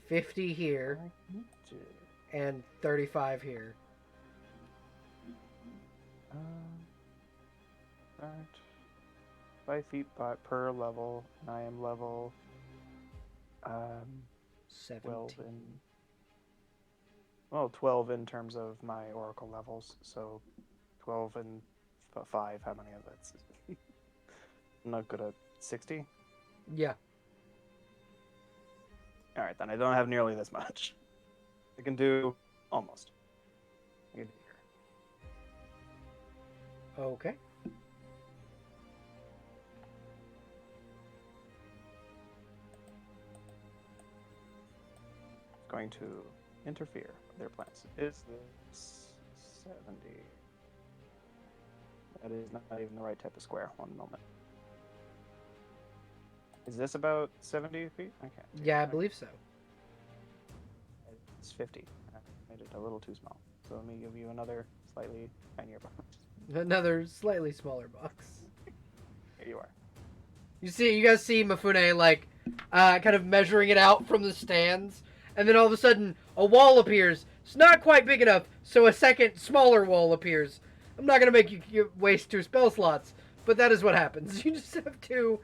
50 here, and 35 here. Right. 5 feet per level. And I am level 12 17. in. Well, 12 in terms of my oracle levels. So 12 and 5. How many of that? I'm not good at 60. Yeah. All right, then I don't have nearly this much. I can do almost. I can do here. Okay. Going to interfere with their plans. Is this 70? That is not even the right type of square. One moment. Is this about 70 feet? I can't. Yeah, I believe so. It's 50. I made it a little too small. So let me give you another slightly tinier box. Another slightly smaller box. Here you are. You guys see Mifune like kind of measuring it out from the stands, and then all of a sudden a wall appears. It's not quite big enough, so a second smaller wall appears. I'm not gonna make you waste 2 spell slots, but that is what happens. You just have two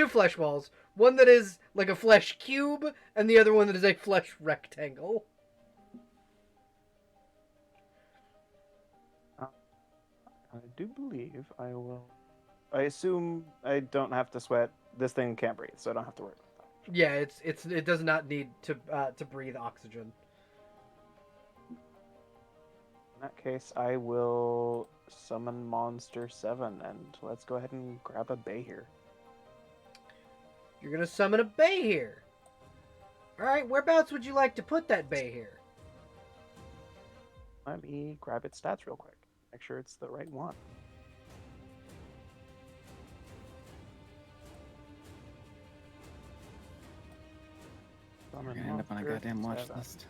flesh walls. One that is like a flesh cube, and the other one that is a flesh rectangle. I do believe I will. I assume I don't have to sweat. This thing can't breathe, so I don't have to worry about that. Yeah, it does not need to breathe oxygen. In that case, I will summon Monster 7, and let's go ahead and grab a bay here. You're gonna summon a bay here. All right, whereabouts would you like to put that bay here? Let me grab its stats real quick. Make sure it's the right one. We're gonna end up on a goddamn watch list.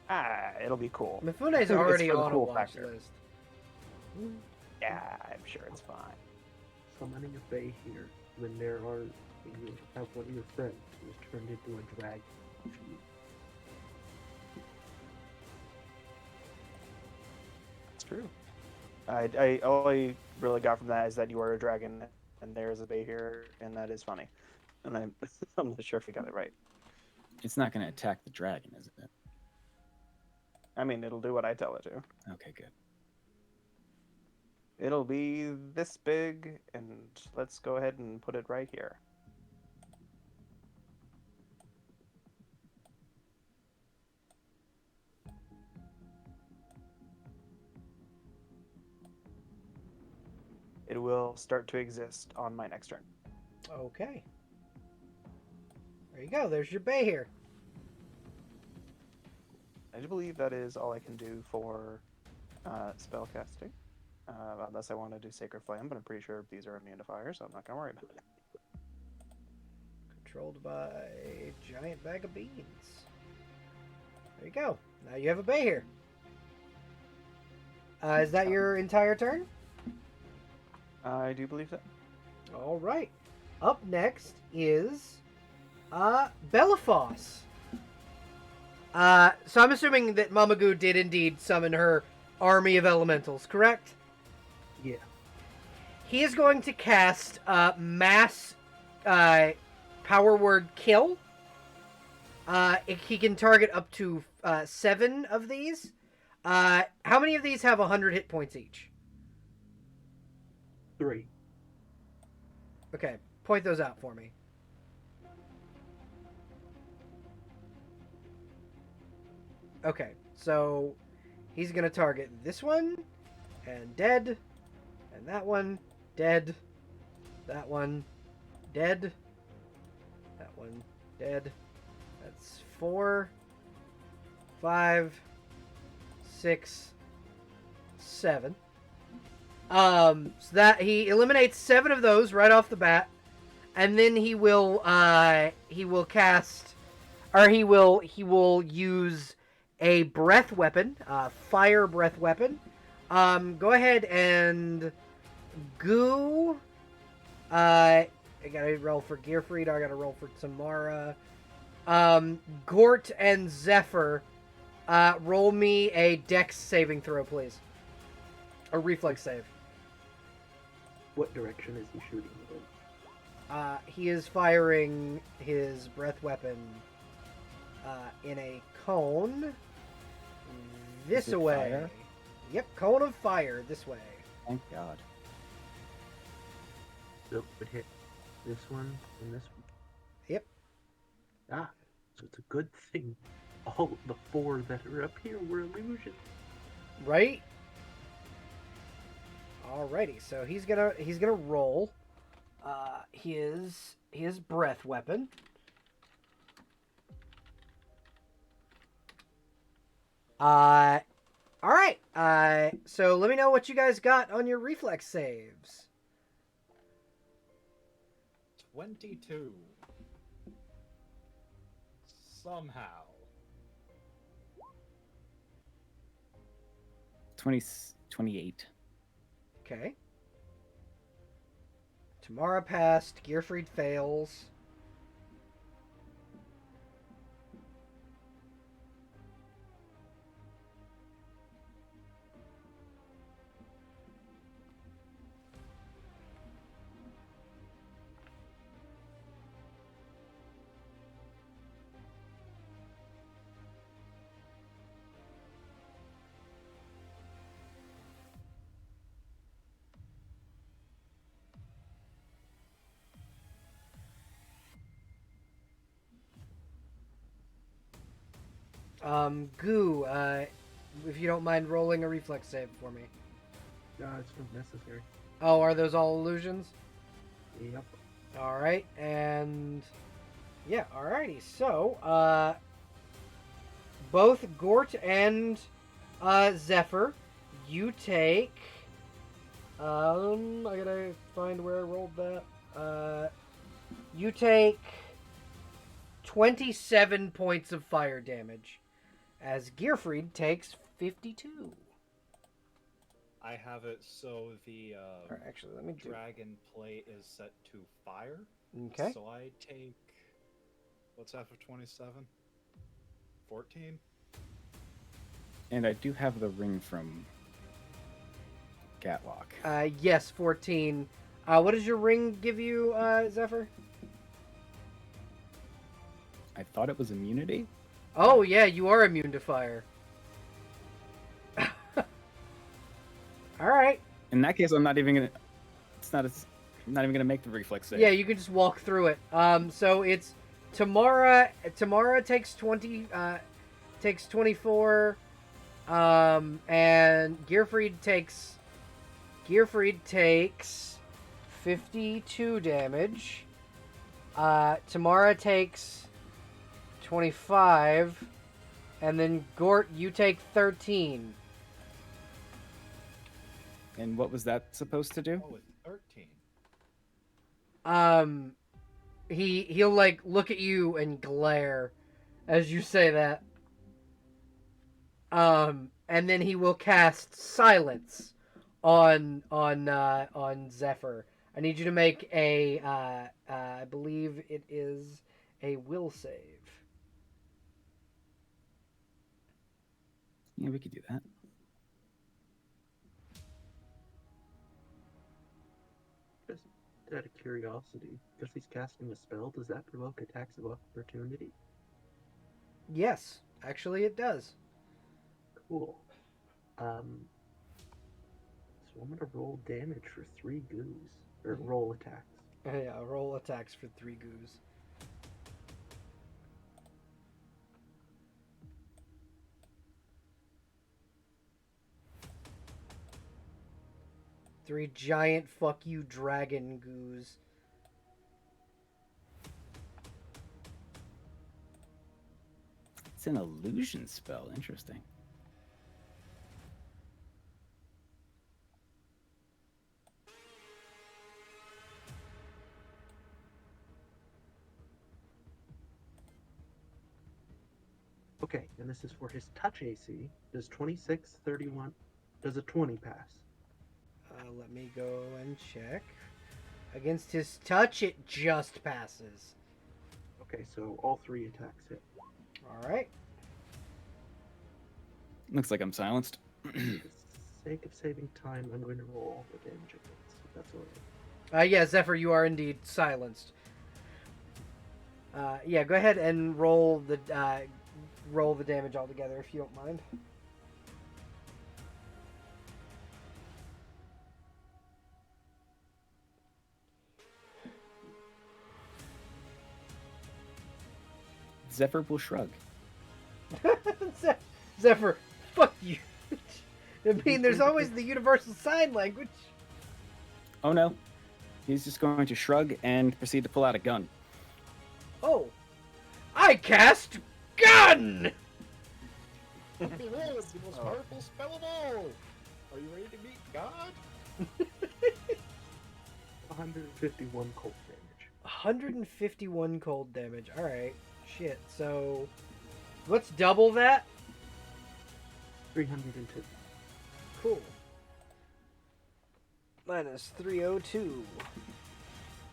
Ah, it'll be cool. Mifune's It's already for the on a cool watch factor. list. Yeah, I'm sure it's fine. Summoning a bay here when you have one of your friends who is turned into a dragon. It's true. I all I really got from that is that you are a dragon, and there's a bay here, and that is funny. And I'm I'm not sure if you got it right. It's not gonna attack the dragon, is it? I mean, it'll do what I tell it to. Okay, good. It'll be this big, and let's go ahead and put it right here. It will start to exist on my next turn. Okay. There you go. There's your bay here. I do believe that is all I can do for spell casting. Unless I want to do Sacred Flame, but I'm pretty sure these are immune to fire, so I'm not going to worry about it. Controlled by a giant bag of beans. There you go. Now you have a bay here. Is that your entire turn? I do believe so. All right. Up next is Bellafoss. So I'm assuming that Mamagu did indeed summon her army of elementals, correct? Yeah. He is going to cast mass power word kill. He can target up to 7 of these. How many of these have 100 hit points each? 3. Okay, point those out for me. Okay, so he's going to target this one, and dead, and that one, dead, that one, dead, that one, dead. That's 4, 5, 6, 7. So that he eliminates 7 of those right off the bat, and then he will cast, or he will use a breath weapon, fire breath weapon. Go ahead and goo. I gotta roll for Gearfried. I gotta roll for Tamara. Gort and Zephyr, roll me a Dex saving throw, please. A reflex save. What direction is he shooting in? He is firing his breath weapon in a cone this Is it way. fire? Yep, cone of fire this way. Thank God. So it would hit this one and this one. Yep. Ah, so it's a good thing all the 4 that are up here were illusions. Right? Alrighty, so he's gonna roll his breath weapon. Alright. So let me know what you guys got on your reflex saves. 22. Somehow. 28. Okay. Tamara passed. Gearfried fails. Goo, if you don't mind rolling a reflex save for me. No, it's not necessary. Oh, are those all illusions? Yep. Alright, and... yeah, alrighty. So, both Gort and Zephyr, you take... I gotta find where I rolled that. You take 27 points of fire damage, as Gearfried takes 52. I have it so the Alright, actually, let me do... dragon plate is set to fire. Okay. So I take... what's after 27? 14? And I do have the ring from Gatlock. Yes, 14. What does your ring give you, Zephyr? I thought it was immunity. Oh, yeah, you are immune to fire. Alright. In that case, I'm not even gonna. I'm not even gonna make the reflex save. Yeah, you can just walk through it. So it's Tamara. Tamara takes 24. And Gearfried takes 52 damage. Tamara takes 25, and then Gort, you take 13. And what was that supposed to do? Oh, it's 13. He'll like look at you and glare as you say that. And then he will cast silence on Zephyr. I need you to make a I believe it is a will save. Yeah, we could do that. Just out of curiosity, because he's casting a spell, does that provoke attacks of opportunity? Yes, actually it does. Cool. So I'm gonna roll damage for 3 goos. Or roll attacks. Yeah, roll attacks for 3 goos. Three giant fuck you dragon goos. It's an illusion spell. Interesting. Okay, and this is for his touch AC. Does 26, 31, does a 20 pass? Let me go and check. Against his touch, it just passes. Okay, so all 3 attacks hit. Alright. Looks like I'm silenced. For the sake of saving time, I'm going to roll all the damage against. If that's alright. Yeah, Zephyr, you are indeed silenced. Yeah, go ahead and roll the damage altogether if you don't mind. Zephyr will shrug. Zephyr, fuck you. I mean, there's always the universal sign language. Oh no. He's just going to shrug and proceed to pull out a gun. Oh. I cast gun! Behold, the most powerful spell of all! Are you ready to meet God? 151 cold damage. 151 cold damage. Alright. Shit. So, let's double that. 302. Cool. Minus 302.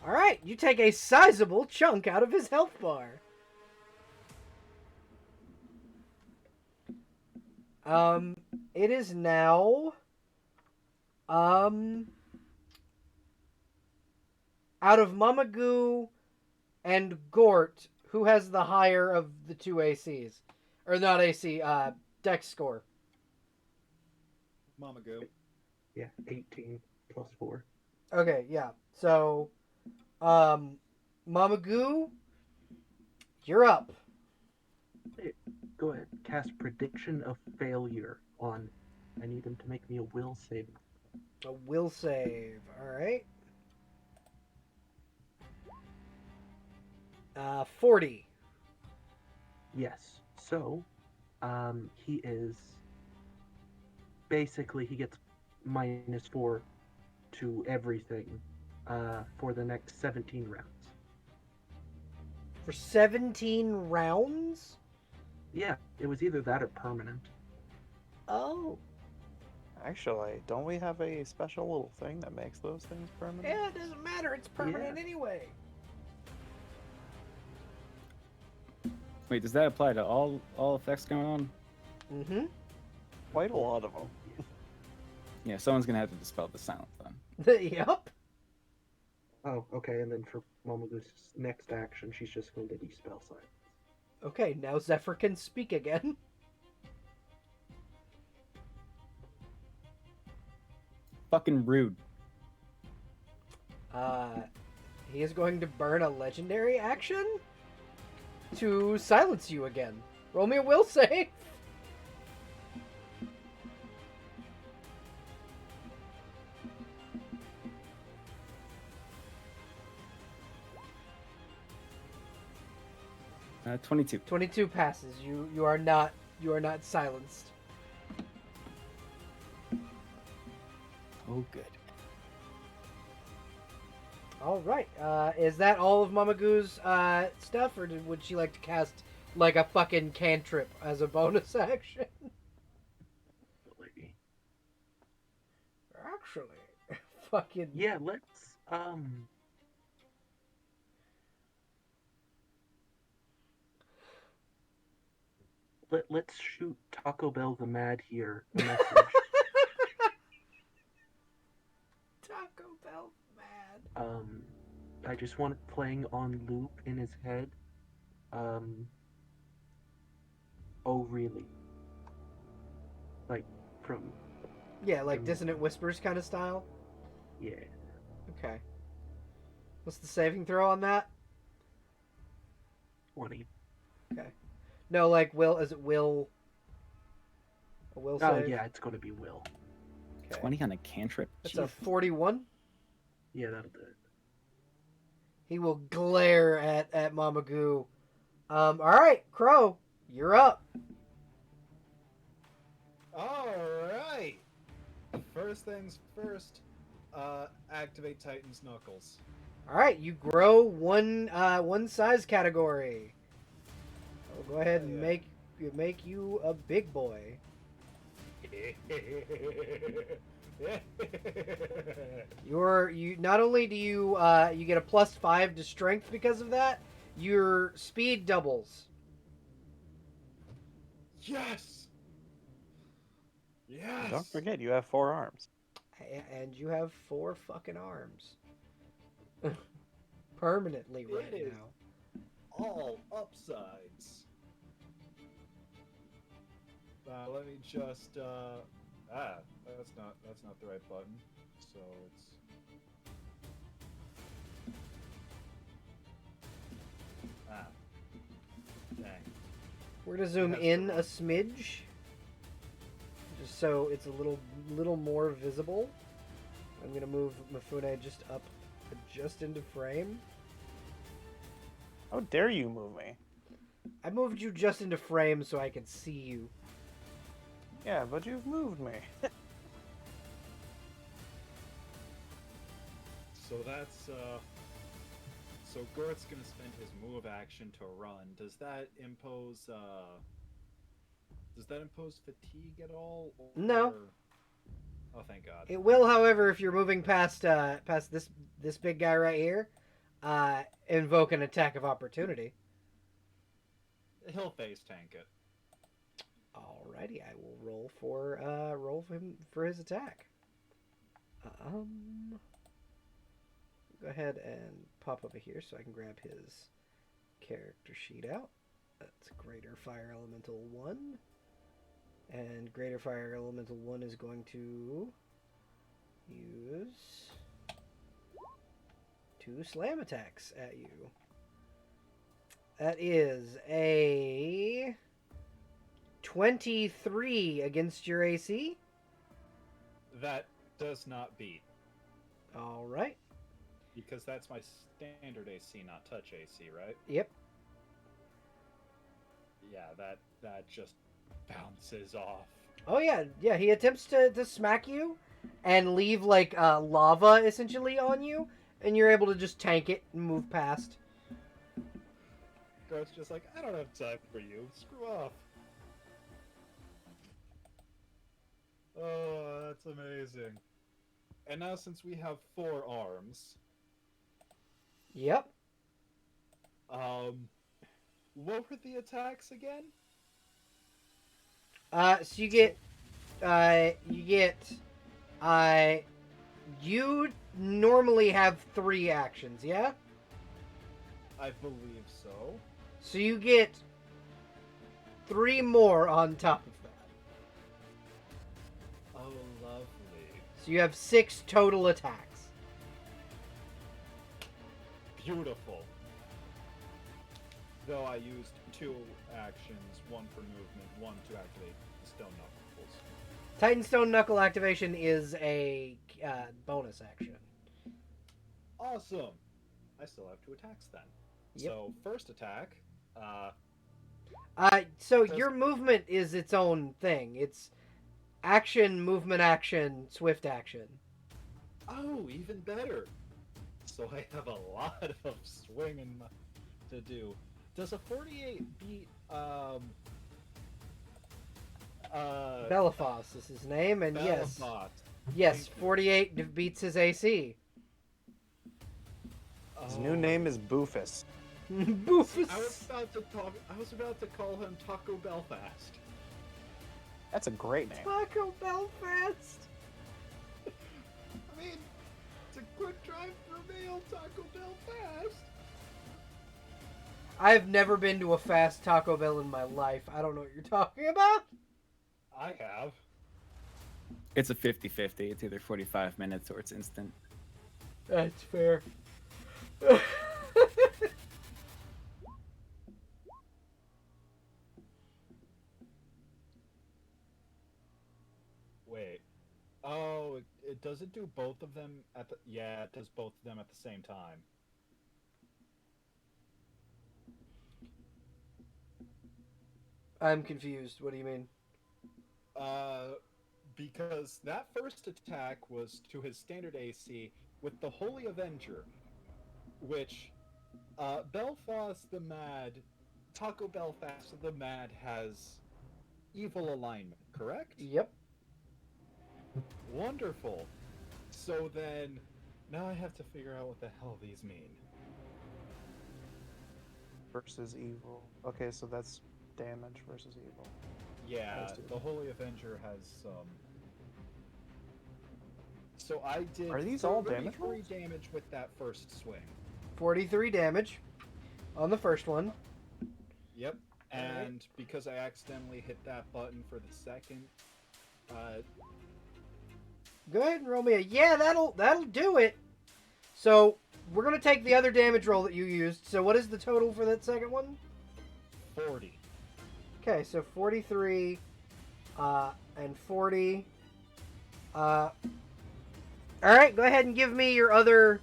Alright, you take a sizable chunk out of his health bar. It is now, out of Mamagoo and Gort, who has the higher of the 2 ACs? Or not AC, Dex score. Mama go. Yeah, 18 plus 4. Okay, yeah. So, Mamagoo, you're up. Hey, go ahead. Cast Prediction of Failure on. I need him to make me a will save. A will save. Alright. 40. Yes. So, he is. Basically, he gets -4 to everything for the next 17 rounds. For 17 rounds? Yeah, it was either that or permanent. Oh. Actually, don't we have a special little thing that makes those things permanent? Yeah, it doesn't matter. It's permanent anyway. Wait, does that apply to all effects going on? Mm-hmm. Quite a lot of them. Yeah, someone's gonna have to dispel the silence then. Yup. Oh, okay, and then for Momogoo's next action, she's just going to dispel silence. Okay, now Zephyr can speak again. Fucking rude. He is going to burn a legendary action to silence you again. Roll me a will save. Uh, 22. 22 passes. You are not silenced. Oh, good. All right. Is that all of Mamagoo's stuff, or would she like to cast like a fucking cantrip as a bonus action? Actually, fucking Yeah, let's let's shoot Taco Bell the Mad here a message. Taco Bell mad. I just want it playing on loop in his head. Oh really? Like from Yeah, like Dissonant Whispers kind of style. yeah. Okay. What's the saving throw on that? 20. Okay. No, like will is it will? A will Oh save. yeah, it's gonna be Will. Okay. 20 on a cantrip. That's Jeez. a 41. Yeah, that'll do it. He will glare at Mama Goo. All right, Crow, you're up. All right. First things first. Activate Titan's Knuckles. All right, you grow one size category. I'll go ahead and make you a big boy. You not only do you get a +5 to strength because of that, your speed doubles. Yes. Yes. Don't forget, you have 4 arms. And you have 4 fucking arms. Permanently right It is. now. All upsides. Let me just that's not the right button. So it's dang. We're gonna zoom Yes, in the a run. smidge, just so it's a little more visible. I'm gonna move Mifune just into frame. How dare you move me? I moved you just into frame so I could see you. Yeah, but you've moved me. So that's so Gort's gonna spend his move action to run. Does that impose fatigue at all? Or... No. Oh, thank God. It will, however, if you're moving past this big guy right here, invoke an attack of opportunity. He'll face tank it. Alrighty, I will roll for him for his attack. Go ahead and pop over here so I can grab his character sheet out. That's Greater Fire Elemental 1. And Greater Fire Elemental 1 is going to use 2 slam attacks at you. That is a 23 against your AC. That does not beat. All right. Because that's my standard AC, not touch AC, right? Yep. Yeah, that just bounces off. Oh yeah. He attempts to smack you and leave like lava essentially on you, and you're able to just tank it and move past. Gort's just like, I don't have time for you. Screw off. Oh, that's amazing. And now since we have 4 arms, Yep. what were the attacks again? So you normally have 3 actions, yeah? I believe so. So you get 3 more on top of that. Oh, lovely. So you have 6 total attacks. Beautiful. Though I used 2 actions, 1 for movement, 1 to activate the Stone Knuckles. Titan Stone Knuckle activation is a bonus action. Awesome! I still have 2 attacks then. Yep. So, first attack, So Does- your movement is its own thing. It's action, movement, action, swift action. oh, even better! So I have a lot of swinging to do. Does a 48 beat, Belaphos is his name, and yes, Belafont? yes, Thank you. 48 beats his AC. His new name is Boofus. Boofus. I was about to call him Taco Belfast. That's a great name. Taco Belfast. I mean, it's a quick drive for mail, Taco Belfast. I've never been to a fast Taco Bell in my life. I don't know what you're talking about. I have. It's a 50-50. It's either 45 minutes or it's instant. That's fair. Wait. Oh, it doesn't do both of them at the... Yeah, it does both of them at the same time. I'm confused. What do you mean? Because that first attack was to his standard AC with the Holy Avenger, which, Belfast the Mad, Taco Belfast the Mad has evil alignment, correct? Yep. Wonderful. So then, now I have to figure out what the hell these mean. Versus evil. Okay, so that's damage versus evil. Yeah, Those two. the Holy Avenger has So I did. Are these all 33 damage rolls? damage with that first swing. 43 damage on the first one. Yep. And because I accidentally hit that button for the second, Go ahead and roll me a... Yeah, that'll do it. So, we're going to take the other damage roll that you used. So, what is the total for that second one? 40. Okay, so 43 and 40. Alright, go ahead and give me your other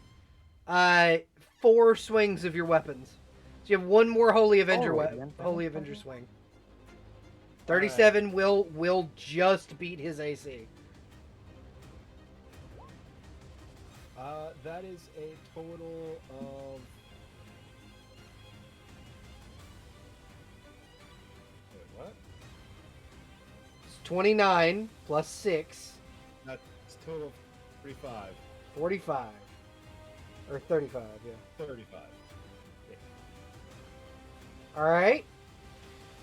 4 swings of your weapons. So you have one more Holy Avenger Holy Avenger swing. 37 will just beat his AC. That is a total of... Wait, what? It's 29 plus 6. That's a total of 35. 45. Or 35, yeah. 35. Alright.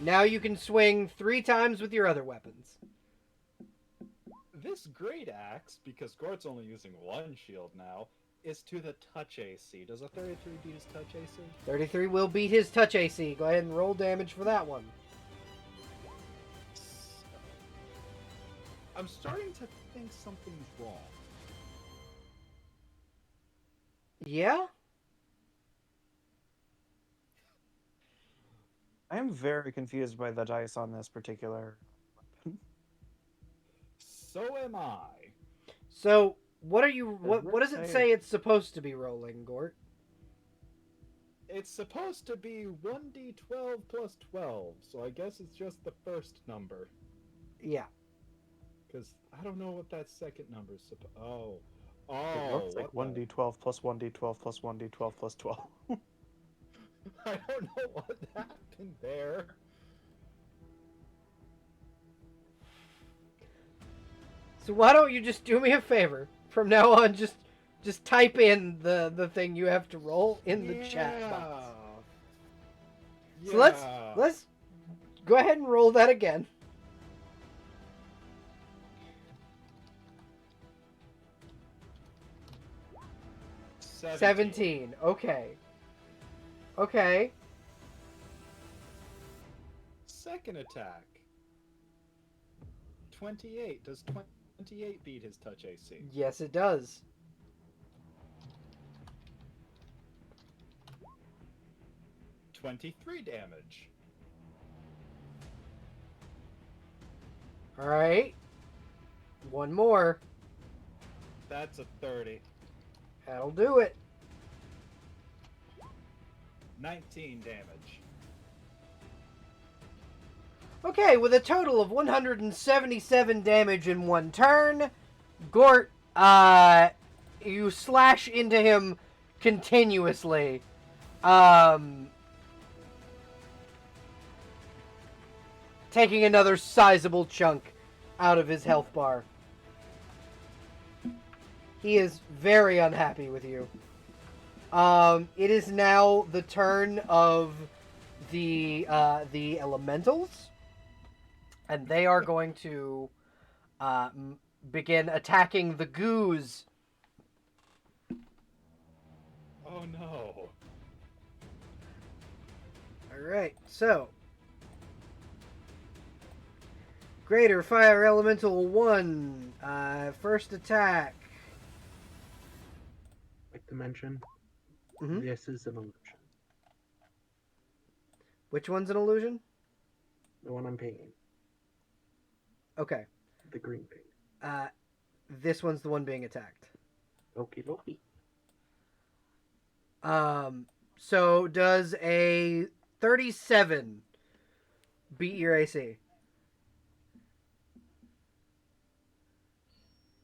Now you can swing 3 times with your other weapons. This great axe, because Gort's only using one shield now, is to the touch AC. Does a 33 beat his touch AC? 33 will beat his touch AC. Go ahead and roll damage for that one. I'm starting to think something's wrong. Yeah? I am very confused by the dice on this particular weapon. So am I. So, what are you... What does it Let's say it's supposed to be rolling, Gort? It's supposed to be 1d12 plus 12, so I guess it's just the first number. Yeah. Because I don't know what that second number is supposed... Oh. It Oh, looks like 1d12 plus 1d12 plus 1d12 plus 12. I don't know what happened there. So why don't you just do me a favor? From now on, just type in the thing you have to roll in the chat box. So let's go ahead and roll that again. Yeah. 17. Okay. Okay. Second attack. 28. Does 28 beat his touch AC? Yes, it does. $23 damage. All right. One more. That's a 30. That'll do it. 19 damage. Okay, with a total of 177 damage in one turn, Gort, you slash into him continuously. Taking another sizable chunk out of his health bar. He is very unhappy with you. It is now the turn of the elementals, and they are going to begin attacking the goos. Oh no. All right, so Greater Fire Elemental 1, first attack. Like to mention, Mhm. this is an illusion. Which one's an illusion? The one I'm painting. Okay. The green paint. This one's the one being attacked. Okie dokie. So does a 37 beat your AC?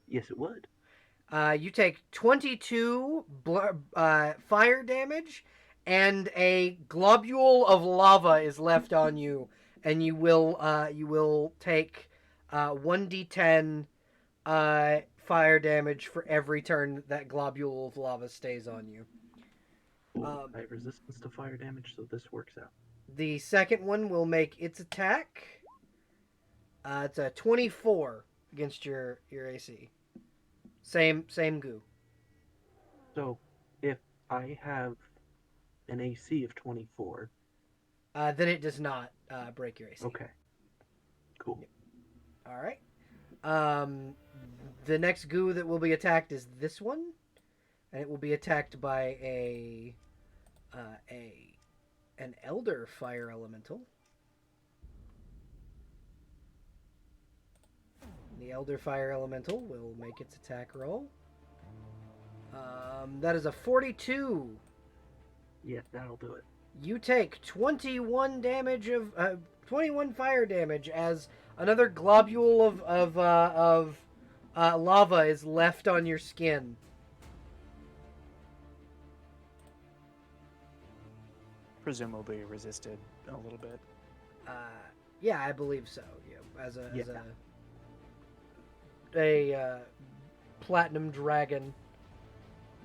Yes, it would. You take 22 fire damage, and a globule of lava is left on you, and you will take 1d10 fire damage for every turn that globule of lava stays on you. Ooh, I have resistance to fire damage, so this works out. The second one will make its attack. It's a 24 against your AC. Same goo. So, if I have an AC of 24... Then it does not break your AC. Okay. Cool. All right. The next goo that will be attacked is this one, and it will be attacked by an elder fire elemental. The elder fire elemental will make its attack roll. That is a 42. Yeah, that'll do it. You take 21 damage of 21 fire damage as another globule of lava is left on your skin. Presumably resisted a little bit. Yeah, I believe so. Yeah, as Yeah. a platinum dragon,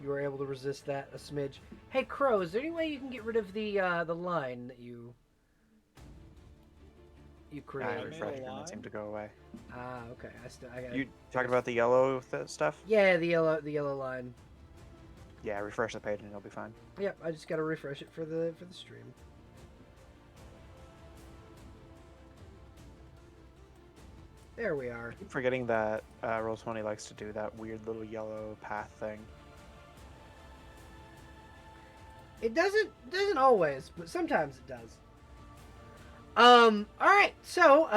you were able to resist that a smidge. Hey, Crow, is there any way you can get rid of the line that you I created? refreshed and it seemed to go away. Okay. I got You talking about the yellow stuff? Yeah, the yellow line. Yeah, refresh the page and it'll be fine. Yep, I just gotta refresh it for the stream. There we are. I keep forgetting that Roll20 likes to do that weird little yellow path thing. It doesn't always, but sometimes it does. All right. So,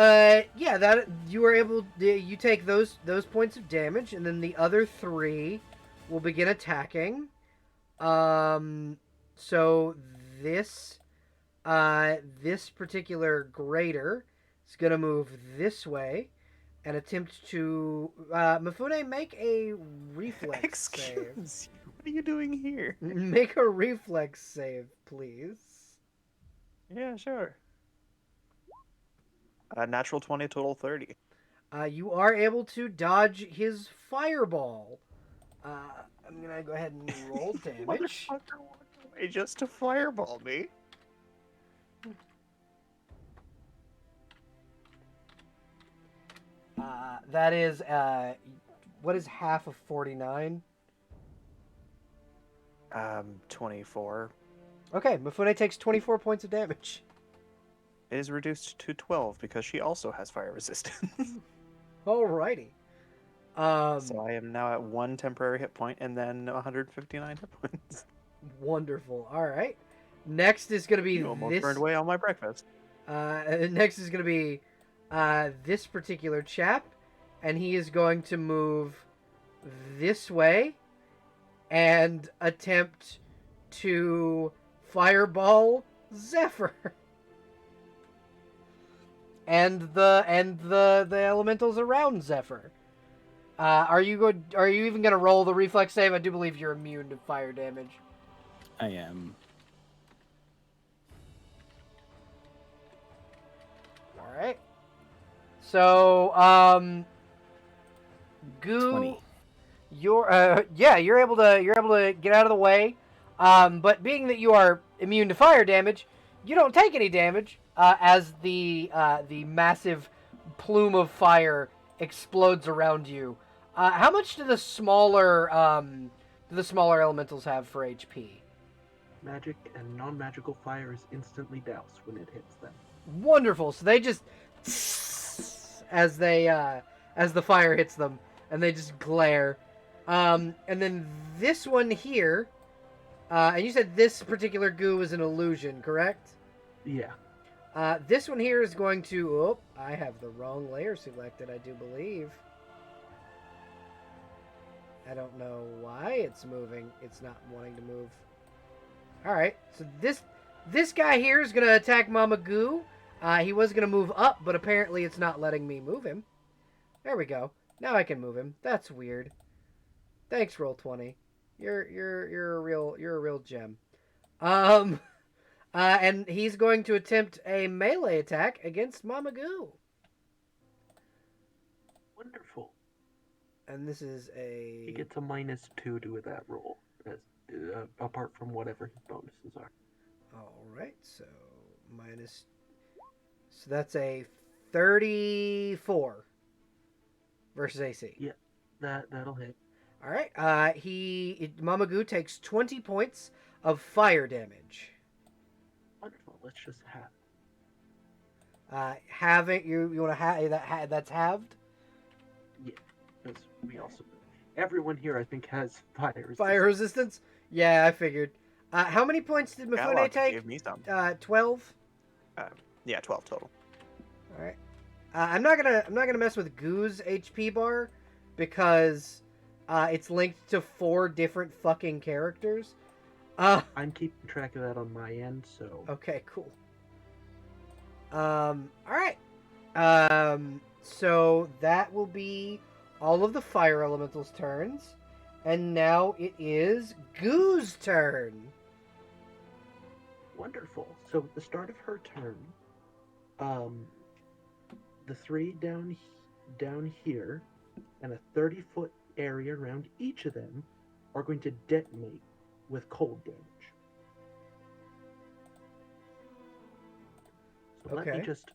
yeah, that you were able. You take those points of damage, and then the other three will begin attacking. So this particular greater is gonna move this way and attempt to Mifune, make a reflex save. Excuse you. What are you doing here? Make a reflex save, please. Yeah, sure. Natural 20, total 30. You are able to dodge his fireball. I'm gonna go ahead and roll damage. Motherfucker walked away just to fireball me. That is what is half of 49? 24. Okay, Mifune takes 24 points of damage. It is reduced to 12 because she also has fire resistance. Alrighty. So I am now at 1 temporary hit point and then 159 hit points. Wonderful. All right. Next is going to be You almost this. burned away all my breakfast. Next is going to be this particular chap, and he is going to move this way and attempt to fireball Zephyr. And the elementals around Zephyr. Are you even gonna roll the reflex save? I do believe you're immune to fire damage. I am. All right. So, Goo, 20. you're able to get out of the way. But being that you are immune to fire damage, you don't take any damage as the massive plume of fire explodes around you. How much do the smaller elementals have for HP? Magic and non-magical fire is instantly doused when it hits them. Wonderful. So they just as the fire hits them, and they just glare. And then this one here, and you said this particular goo is an illusion, correct? Yeah. This one here is going to. Oh, I have the wrong layer selected, I do believe. I don't know why it's moving. It's not wanting to move. Alright, so this guy here is going to attack Mama Goo. He was going to move up, but apparently it's not letting me move him. There we go. Now I can move him. That's weird. Thanks, Roll20. You're a real gem. And he's going to attempt a melee attack against Mama Goo. Wonderful. And this is a... He gets a -2 to that roll, as, apart from whatever his bonuses are. Alright, so minus... So that's a 34 versus AC. Yeah, that'll hit. Alright, Mama Goo takes 20 points of fire damage. Wonderful, let's just have You want to have that's halved? Yeah, because we also... Everyone here, I think, has fire resistance. Fire resistance? Yeah, I figured. How many points did Mifune take? Give me some. 12? Yeah, 12 total. Alright. I'm not gonna mess with Goo's HP bar because it's linked to 4 different fucking characters. I'm keeping track of that on my end, so... Okay, cool. Alright. So that will be all of the fire elementals' turns. And now it is Goo's turn. Wonderful. So at the start of her turn, the 3 down here and a 30-foot area around each of them are going to detonate with cold damage. So let Okay. me just...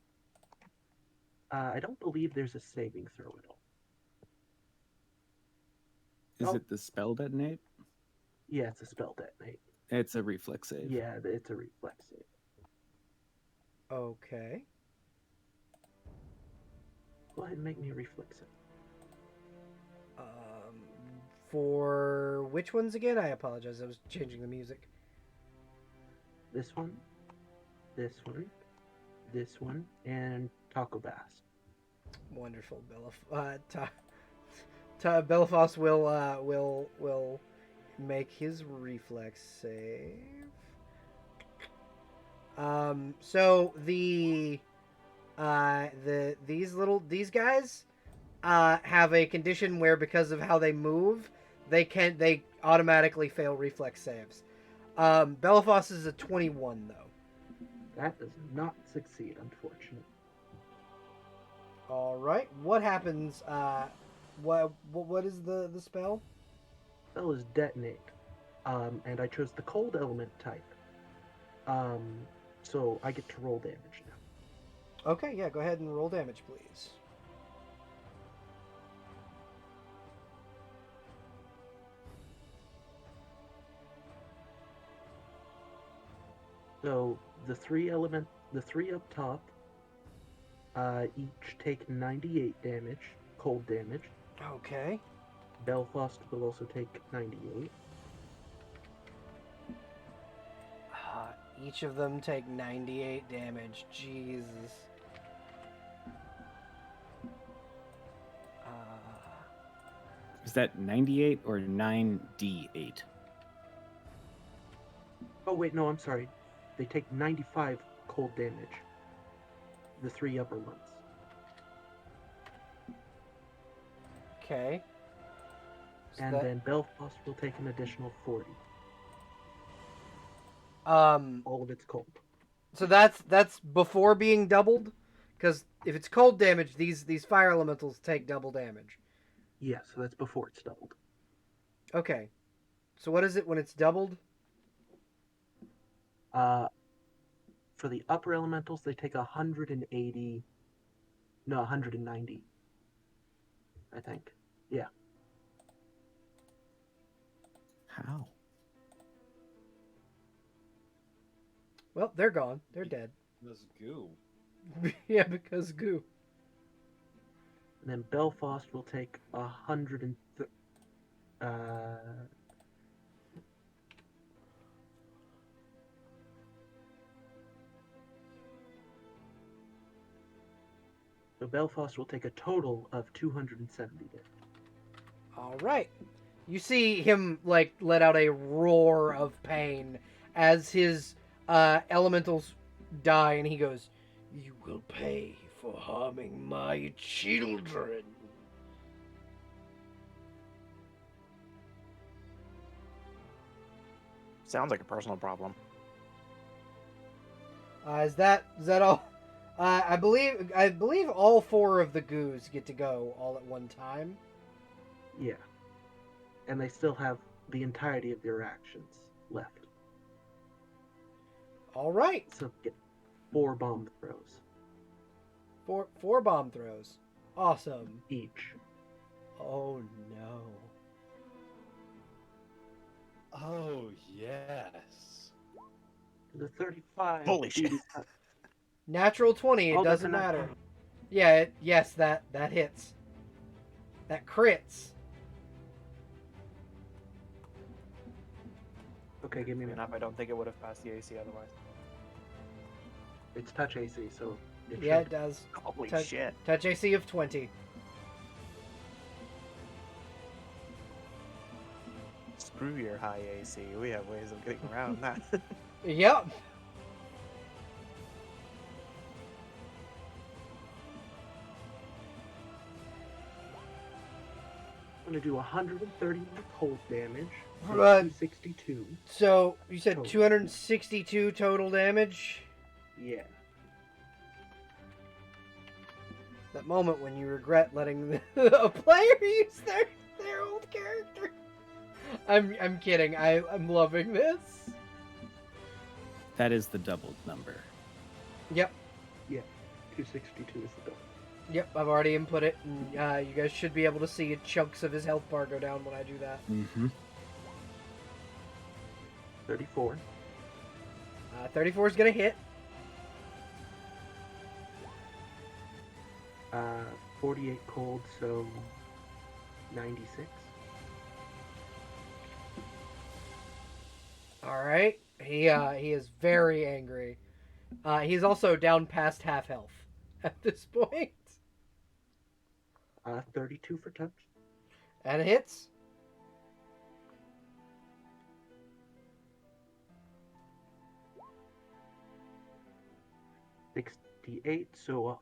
I don't believe there's a saving throw at all. Is Oh. it the spell detonate? Yeah, it's a spell detonate. It's a reflex save. Yeah, it's a reflex save. Okay. Go ahead and make me a reflex save. For which ones again? I apologize. I was changing the music. This one, this one, this one, and Taco Bass. Wonderful, Belafos will make his reflex save. So these guys have a condition where because of how they move, they automatically fail reflex saves. Belafos is a 21 though. That does not succeed, unfortunately. All right. What happens? What is the spell? Spell is detonate, and I chose the cold element type. So I get to roll damage now. Okay, yeah. Go ahead and roll damage, please. So the 3 up top, each take 98 damage, cold damage. Okay. Belfast will also take 98. Each of them take 98 damage. Jesus. Is that 98 or 9d8? Oh wait, no, I'm sorry. They take 95 cold damage. The 3 upper ones. Okay. So And then Belfast will take an additional 40. All of it's cold. So that's before being doubled, because if it's cold damage, these fire elementals take double damage. Yeah, so that's before it's doubled. Okay. So what is it when it's doubled? For the upper elementals, they take 180. No, 190. I think. Yeah. How? Well, they're gone. They're dead. This goo. Yeah, because goo. And then Belfast will take 100 so Belfast will take a total of 270 damage. All right. You see him like let out a roar of pain as his elementals die, and he goes, "You will pay for harming my children." Sounds like a personal problem. Is that all? I believe all 4 of the goos get to go all at one time. Yeah. And they still have the entirety of their actions left. All right. So get 4 bomb throws 4 bomb throws. Awesome. each. Oh no. Oh yes. The 35. Holy shit. Natural 20. It Oh, that's doesn't a nat matter. 20. Yeah. Yes. That hits. That crits. Okay, give me a minute. Enough. I don't think it would have passed the AC otherwise. It's touch AC, so it Yeah, should. it does. Holy Touch- shit. Touch AC of 20. Screw your high AC. We have ways of getting around that. Yep. I'm gonna do 131 cold damage. for Right. 262. So you said Total. 262 total damage. Yeah. That moment when you regret letting a player use their old character. I'm kidding. I'm loving this. That is the doubled number. Yep. 262 is the goal. Yep. I've already input it, and you guys should be able to see chunks of his health bar go down when I do that. Mm-hmm. 34. 34 is gonna hit. 48 cold, so 96. All right. He is very angry. He's also down past half health at this point. 32 for touch. And it hits. $68, so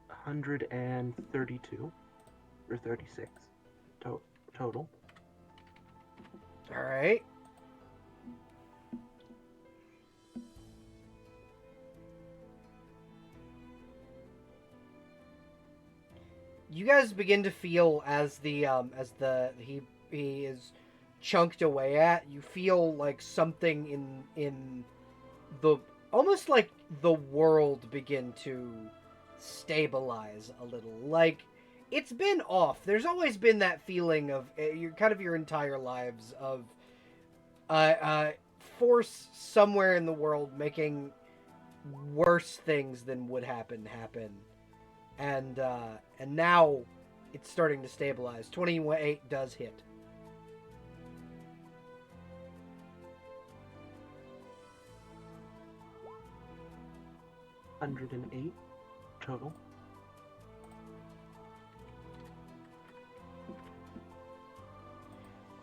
132 or 36 total. All right. You guys begin to feel as he is chunked away at. You feel like something in the almost like the world begin to stabilize a little. Like it's been off. There's always been that feeling of your entire lives of force somewhere in the world making worse things than would happen, and now it's starting to stabilize. 28 does hit. $108 total.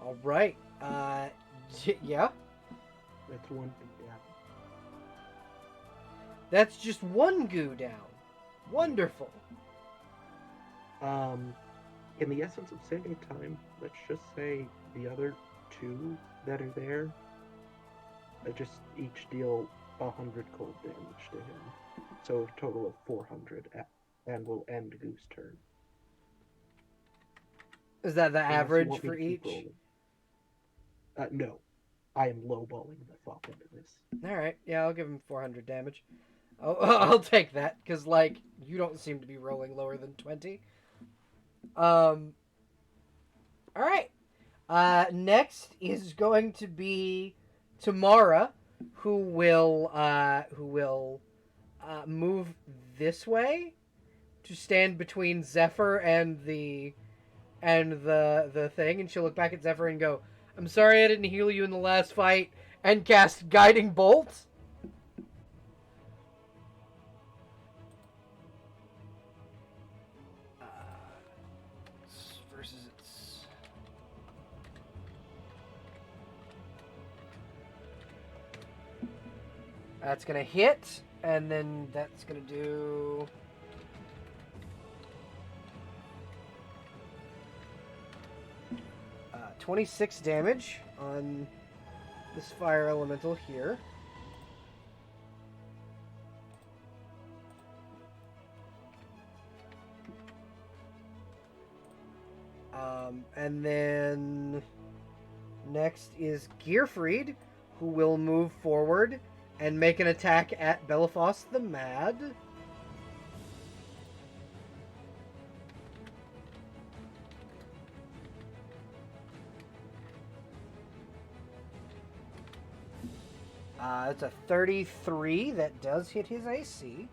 All right. Yeah. That's one thing down. That's just one goo down. Wonderful. In the essence of saving time, let's just say the other 2 that are there, just each deal 100 cold damage to him. So a total of 400, and will end Goose turn. Is that the Unless you average want me for to keep each? rolling. No. I am lowballing the fuck into this. All right, yeah, I'll give him 400 damage. I'll take that because like you don't seem to be rolling lower than 20. All right. Next is going to be Tamara, who will move this way to stand between Zephyr and the thing, and she'll look back at Zephyr and go, "I'm sorry I didn't heal you in the last fight," and cast Guiding Bolt. Versus its. That's gonna hit, and then that's gonna do. 26 damage on this fire elemental here. And then next is Gearfried, who will move forward and make an attack at Bellefoss the Mad. It's a 33 that does hit his AC.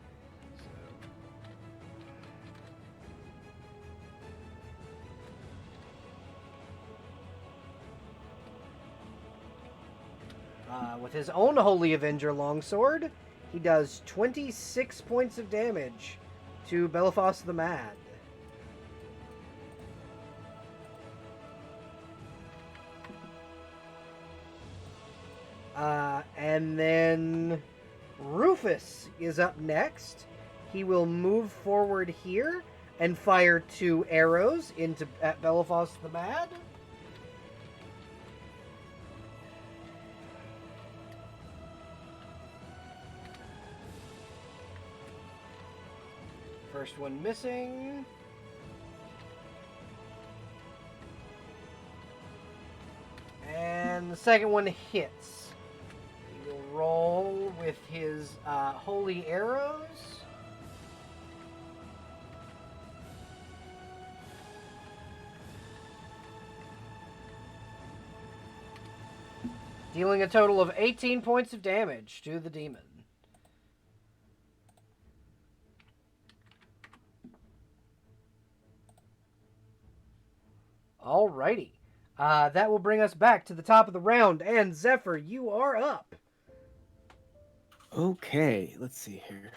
With his own Holy Avenger longsword, he does 26 points of damage to Bellefoss the Mad. And then Rufus is up next. He will move forward here and fire 2 arrows at Bellefoss the Mad. First one missing. And the second one hits. He will roll with his holy arrows. Dealing a total of 18 points of damage to the demon. Alrighty. That will bring us back to the top of the round, and Zephyr, you are up. Okay, let's see here.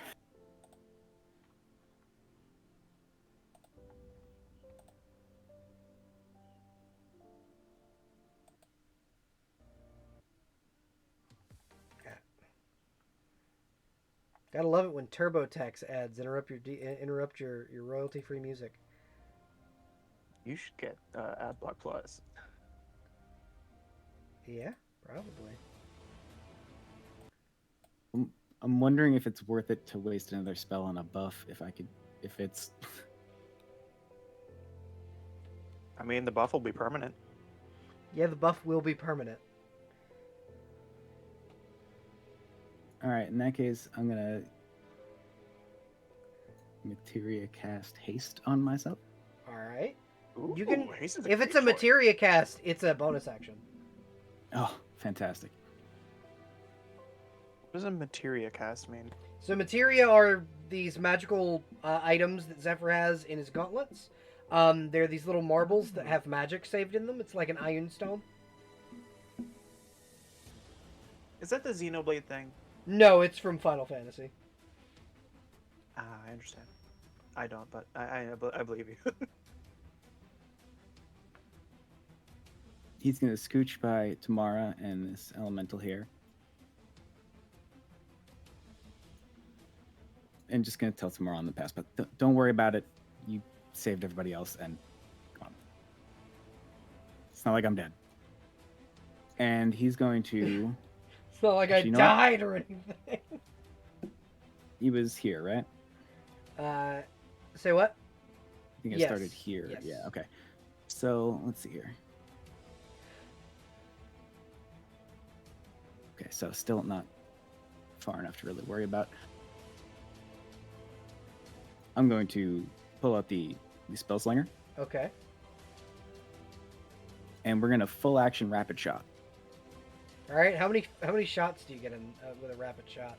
Gotta love it when TurboTax ads interrupt your royalty-free music. You should get AdBlock Plus. Yeah, probably. I'm wondering if it's worth it to waste another spell on a buff if it's. I mean, the buff will be permanent. Yeah, the buff will be permanent. All right, in that case, I'm gonna materia cast haste on myself. All right. Ooh, You can, haste is if great it's a choice. materia cast, it's a bonus action. Oh, fantastic! What does a materia cast mean? So materia are these magical items that Zephyr has in his gauntlets. They're these little marbles that have magic saved in them. It's like an iron stone. Is that the Xenoblade thing? No, it's from Final Fantasy. Ah, I understand. I don't, but I believe you. He's gonna scooch by Tamara and this elemental here, and just gonna tell Tamara on the pass. But don't worry about it. You saved everybody else, and come on. It's not like I'm dead. And he's going to. It's not like Actually, I you know what? died or anything. He was here, right? Say what? I think I Yes. started here. Yes. Yeah. Okay. So let's see here. Okay, so still not far enough to really worry about. I'm going to pull out the spell slinger, Okay. and we're gonna full action rapid shot. All right. How many shots do you get in with a rapid shot?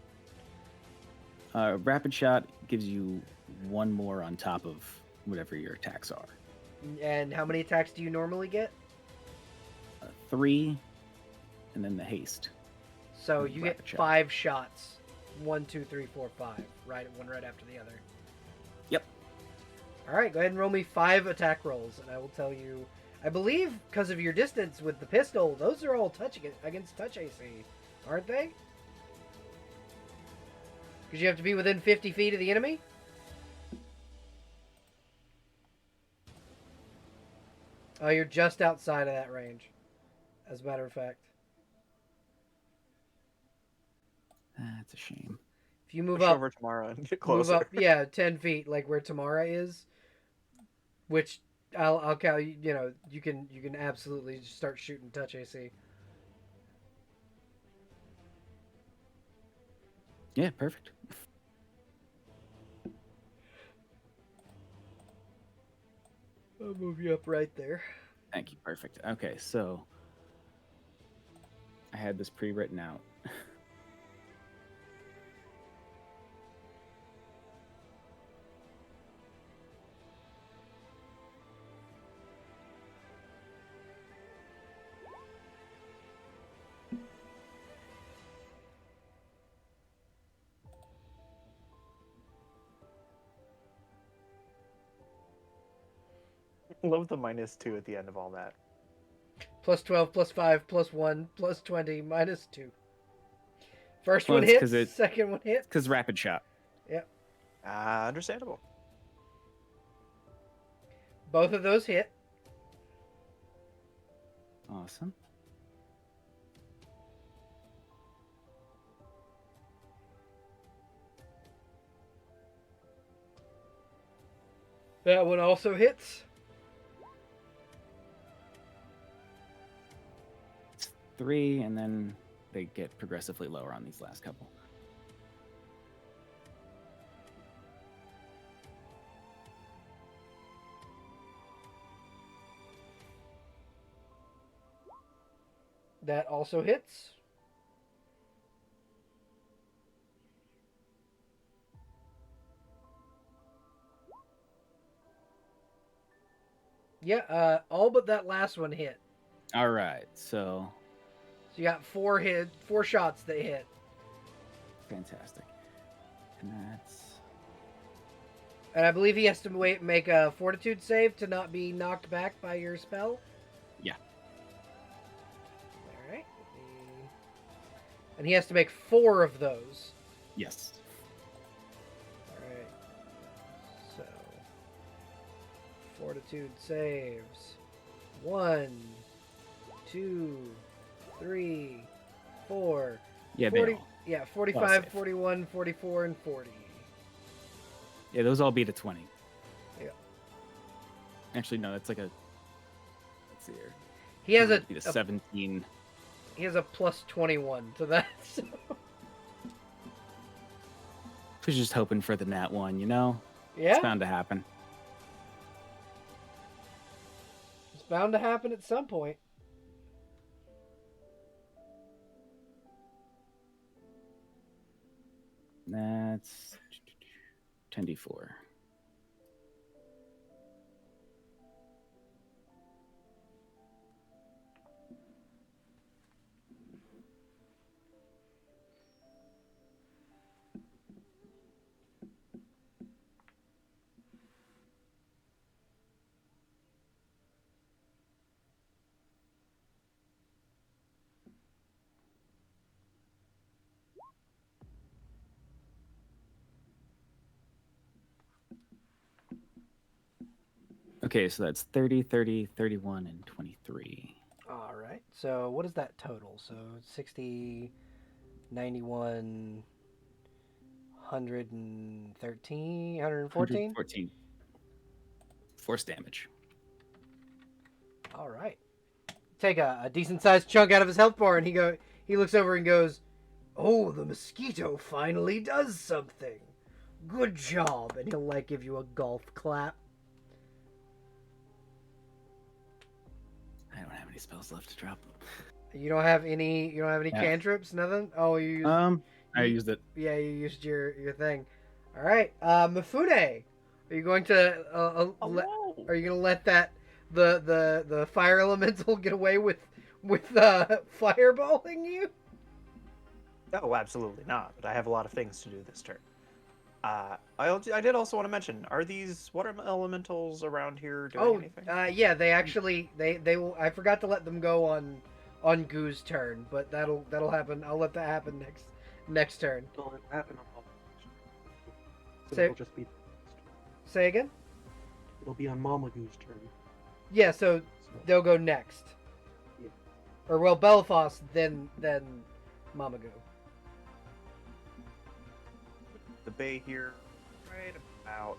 Rapid shot gives you one more on top of whatever your attacks are. And how many attacks do you normally get? 3, and then the haste. So you get Rapid shot. 5 shots. 1, 2, 3, 4, 5. Right, one right after the other. Yep. All right, go ahead and roll me 5 attack rolls, and I will tell you. I believe because of your distance with the pistol, those are all against touch AC, aren't they? Because you have to be within 50 feet of the enemy. Oh, you're just outside of that range, as a matter of fact. That's a shame. If you move Push up, over Tamara and get move closer. up, yeah, 10 feet, like where Tamara is, which I'll count. You know, you can absolutely just start shooting touch AC. Yeah, perfect. I'll move you up right there. Thank you. Perfect. Okay, so I had this pre-written out. Love the -2 at the end of all that. Plus 12, plus 5, plus 1, plus 20, minus 2. First Well, one it's 'cause hits, second one hits. Because rapid shot. Yep. Understandable. Both of those hit. Awesome. That one also hits. It's 3, and then they get progressively lower on these last couple. That also hits. Yeah, all but that last one hit. All right, so So you got 4 shots that hit. fantastic. And that's And I believe he has to make a fortitude save to not be knocked back by your spell. Yeah. All right. And he has to make 4 of those. yes. All right. So, fortitude saves. 1, 2, 3, 4. Yeah, 40, they all. yeah, All 45, safe. 41, 44, and 40. Yeah, those all beat a 20. Yeah. Actually, no, that's like a. Let's see here. He has a Beat a 17. he has a plus 21 to that. So. Was just hoping for the nat 1, you know? Yeah, It's bound to happen. it's bound to happen at some point. That's 10d4. Okay, so that's 30, 30, 31, and 23. All right. So what is that total? So 60, 91, 113, 114? 114. Force damage. All right. Take a decent sized chunk out of his health bar, and he looks over and goes, "Oh, the mosquito finally does something. Good job." And he'll like give you a golf clap. I don't have any spells left to drop. You don't have any. You don't have any Yeah. cantrips. Nothing. Oh, you used. I used it. Yeah, you used your thing. All right, Mifune, are you going to are you gonna let that the fire elemental get away with fireballing you? Oh, absolutely not. But I have a lot of things to do this turn. I did also want to mention: are these water elementals around here doing anything? Yeah, they actually they will. I forgot to let them go on Goo's turn, but that'll happen. I'll let that happen next turn. It'll happen on Mama. So Say- it'll just be. Say again. It'll be on Mama Goo's turn. Yeah, so So, they'll go next. Yeah. Or well, Belfast, then Mama Goo. The bay here, right about.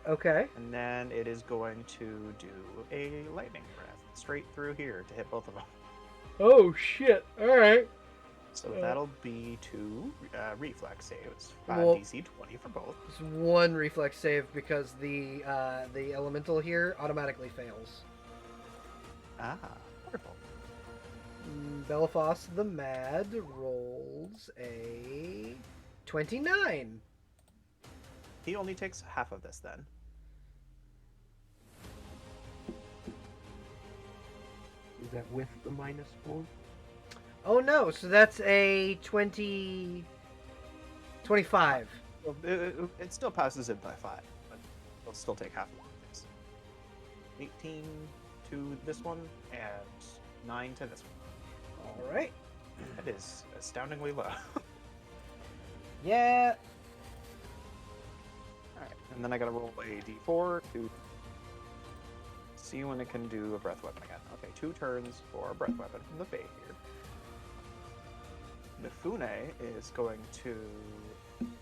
Okay. And then it is going to do a lightning breath straight through here to hit both of them. Oh shit! All right. So that'll be 2 reflex saves, Well- DC 20 for both. It's one reflex save because the elemental here automatically fails. Ah, wonderful. Belfast the Mad rolls a 29. He only takes half of this then. is that with the -4? Oh no! So that's a 25. Well, it still passes it by 5, but he'll still take half of this. 18 to this one, and 9 to this one. All right. That is astoundingly low. Yeah. Alright, and then I gotta roll a d4 to see when it can do a breath weapon again. Okay, 2 turns for a breath weapon from the Fae here. Mifune is going to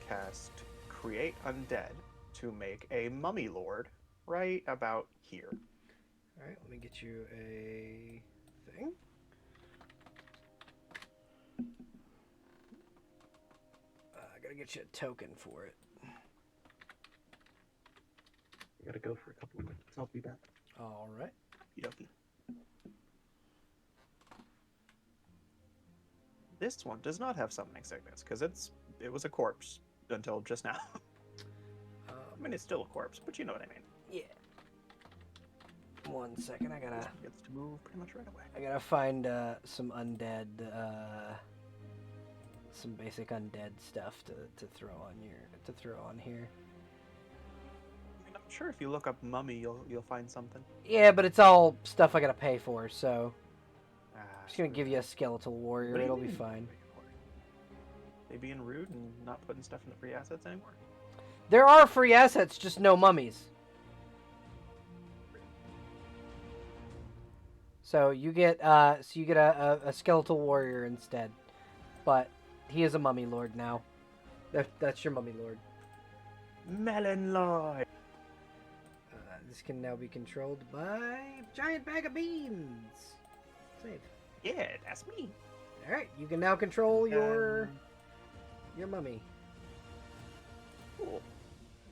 cast Create Undead to make a Mummy Lord right about here. All right. Let me get you a thing. I gotta get you a token for it. I gotta go for a couple of minutes. I'll be back. All right. Yoki. This one does not have summoning sickness because it was a corpse until just now. I mean, it's still a corpse, but you know what I mean. Yeah. 1 second. I This gotta. one gets to move pretty much right away. I gotta find some undead, some basic undead stuff to throw on here. I mean, I'm sure if you look up mummy, you'll find something. Yeah, but it's all stuff I gotta pay for, so I'm just gonna Screw give you a that. skeletal warrior. What do you It'll be mean? fine. They being rude and not putting stuff in the free assets anymore. There are free assets, just no mummies. So you get a skeletal warrior instead, but he is a mummy lord now. That's your mummy lord. Melon Lord. This can now be controlled by a giant bag of beans. Save. Yeah, that's me. All right, you can now control your Um, mummy. Cool.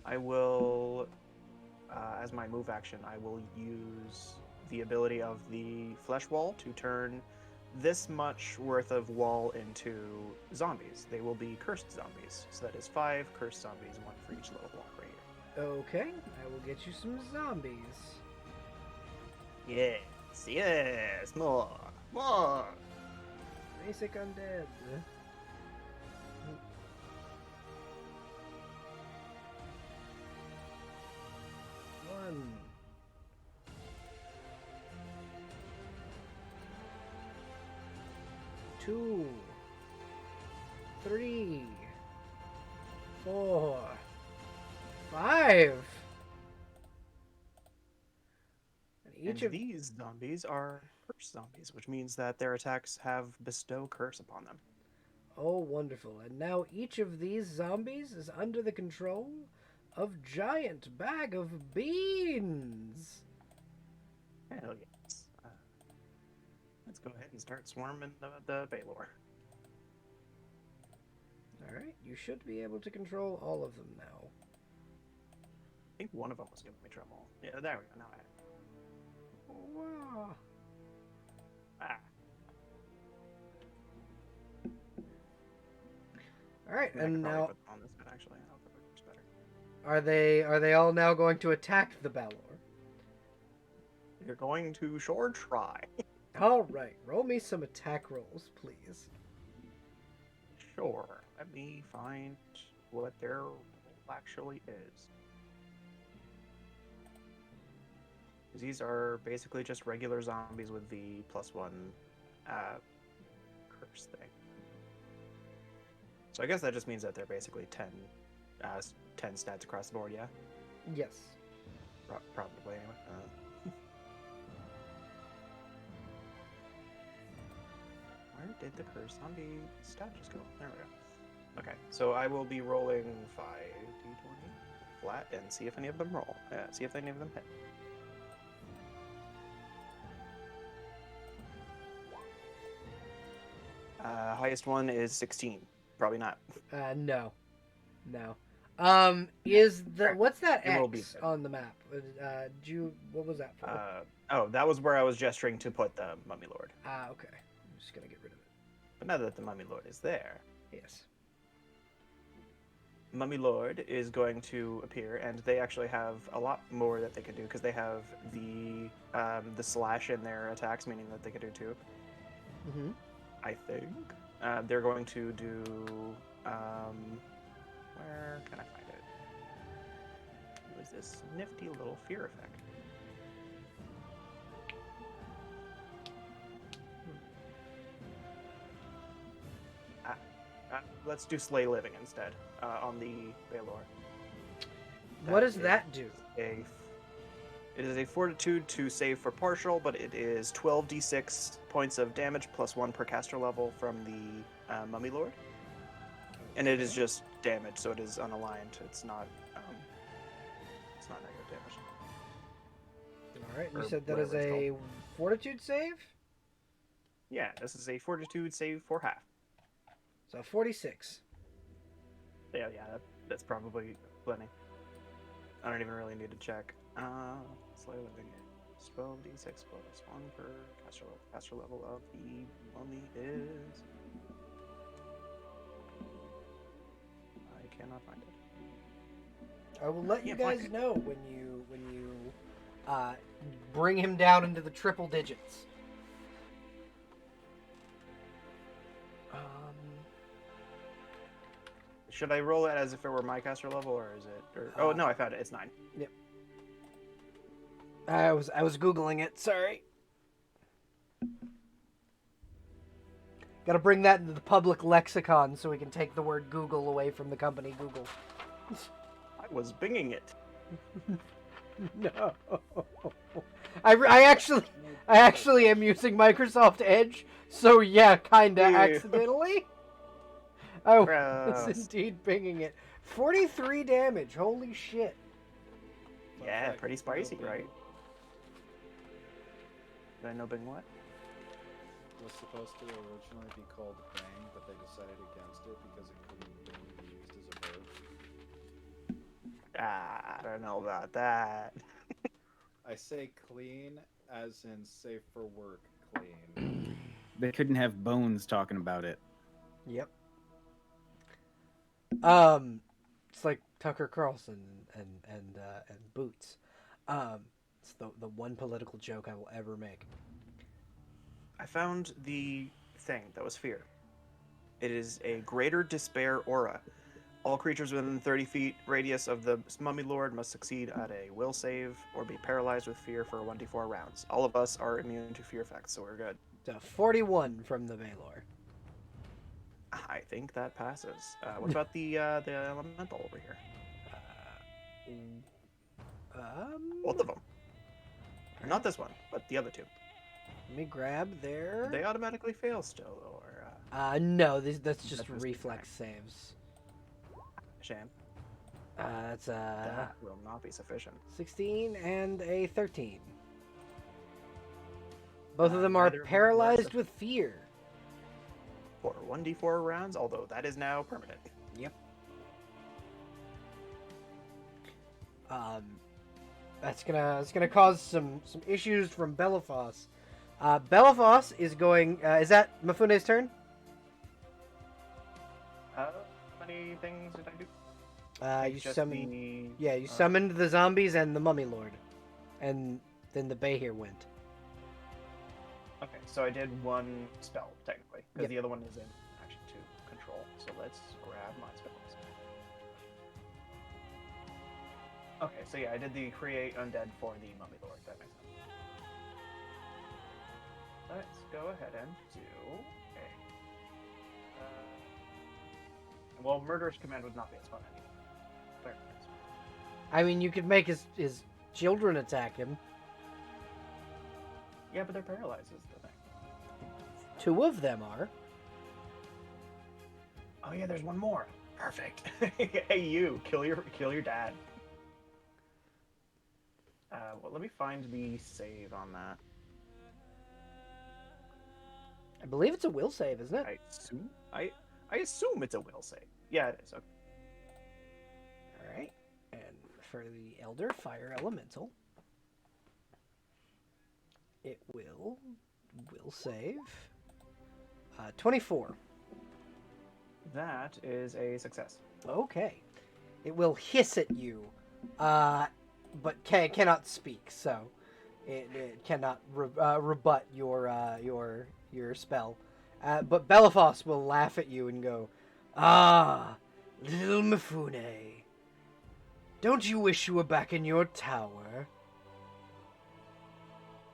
I will, as my move action, I will use the ability of the flesh wall to turn this much worth of wall into zombies. They will be cursed zombies. So that is 5 cursed zombies, 1 for each little block right here. Okay, I will get you some zombies. Yes, yes, more. Basic undead. One. Two. 3. 4. 5. And each And of these zombies are curse zombies, which means that their attacks have bestow curse upon them. Oh, wonderful. And now each of these zombies is under the control of Giant Bag of Beans. Hell yes. Let's go ahead and start swarming the Baylor. All right, you should be able to control all of them now. I think one of them was giving me trouble. Yeah, there we go. Now I Wow. ah. All right, I could and probably now put them on this side actually. I hope that works better. are they all now going to attack the Balor? You're going to sure try. All right, roll me some attack rolls, please. Sure. Let me find what their role actually is. 'Cause these are basically just regular zombies with the +1 curse thing. So I guess that just means that they're basically 10 stats across the board, yeah? Yes. Probably, anyway. Where did the curse zombie stat just go? There we go. Okay, so I will be rolling 5d20 flat and see if any of them roll. See if any of them hit. Highest one is 16. Probably not. No. Is the Alright, what's that it will be X good. on the map? What was that for? Oh, that was where I was gesturing to put the Mummy Lord. Okay. I'm just gonna get rid of it. But now that the Mummy Lord is there, Yes. Mummy Lord is going to appear, and they actually have a lot more that they can do because they have the slash in their attacks, meaning that they can do 2. Mm-hmm. I think they're going to do. Where can I find it? It was this nifty little fear effect. Let's do Slay Living instead on the Baylor. What does that do? It is a Fortitude to save for partial, but it is 12d6 points of damage plus 1 per caster level from the Mummy Lord. And it is just damage, so it is unaligned. It's not negative damage. All right. You Or said that is whatever it's a fortitude save, Yeah, this is a Fortitude save for half. so 46. Yeah, that's probably plenty. I don't even really need to check. Slay Living is 12d6 plus 1 per caster level. Caster level of the mummy is. I cannot find it. I will let you Can't find guys it. know when you bring him down into the triple digits. Should I roll it as if it were my caster level, or is it? Oh no, I found it. It's 9. I was googling it. Sorry. Got to bring that into the public lexicon so we can take the word Google away from the company Google. I was binging it. No. I actually am using Microsoft Edge, so yeah, kinda Ew. accidentally. I was Gross. indeed pinging it. 43 damage. Holy shit. Fun Yeah, fact, pretty no spicy, Bing right? Did I know Bing what? was supposed to originally be called Bang, but they decided against it because it couldn't be used as a verb. I don't know about that. I say clean as in safe for work clean. They couldn't have Bones talking about it. Yep. It's like Tucker Carlson and Boots. It's the one political joke I will ever make. I found the thing that was fear. It is a greater despair aura. All creatures within 30 feet radius of the Mummy Lord must succeed at a will save or be paralyzed with fear for 1d4 rounds. All of us are immune to fear effects, so we're good. So 41 from the Valor. I think that passes. What about the elemental over here? Both of them. Not this one, but the other two. Let me grab their. They automatically fail still, or No, that's just That's reflex saves. shame. That's That will not be sufficient. 16 and a 13. Both of them are neither of them paralyzed works with fear. for 1d4 rounds, although that is now permanent. Yep. That's gonna cause some issues from Belafos. Belafos is going. Is that Mafune's turn? How many things did I do? You Just summoned. the- Yeah, you summoned the zombies and the mummy lord, and then the Behir went. Okay, so I did one spell, technically, because Yep. the other one is in action 2 control. So let's grab my spells. Okay, so yeah, I did the create undead for the mummy lord. That makes sense. Let's go ahead and do a. Well, murderous command would not be as fun anymore. Fair enough. I mean, you could make his children attack him. Yeah, but they're paralyzed is the thing. 2 of them are. Oh yeah, there's one more. Perfect. Hey, you kill your dad. Well, let me find the save on that. I believe it's a will save, isn't it? I assume it's a will save. Yeah, it is. Okay. All right. And for the Elder Fire Elemental, it will save 24. That is a success. Okay. It will hiss at you, but cannot speak, so it cannot rebut your spell. But Belafos will laugh at you and go, "Ah, little Mifune, don't you wish you were back in your tower?"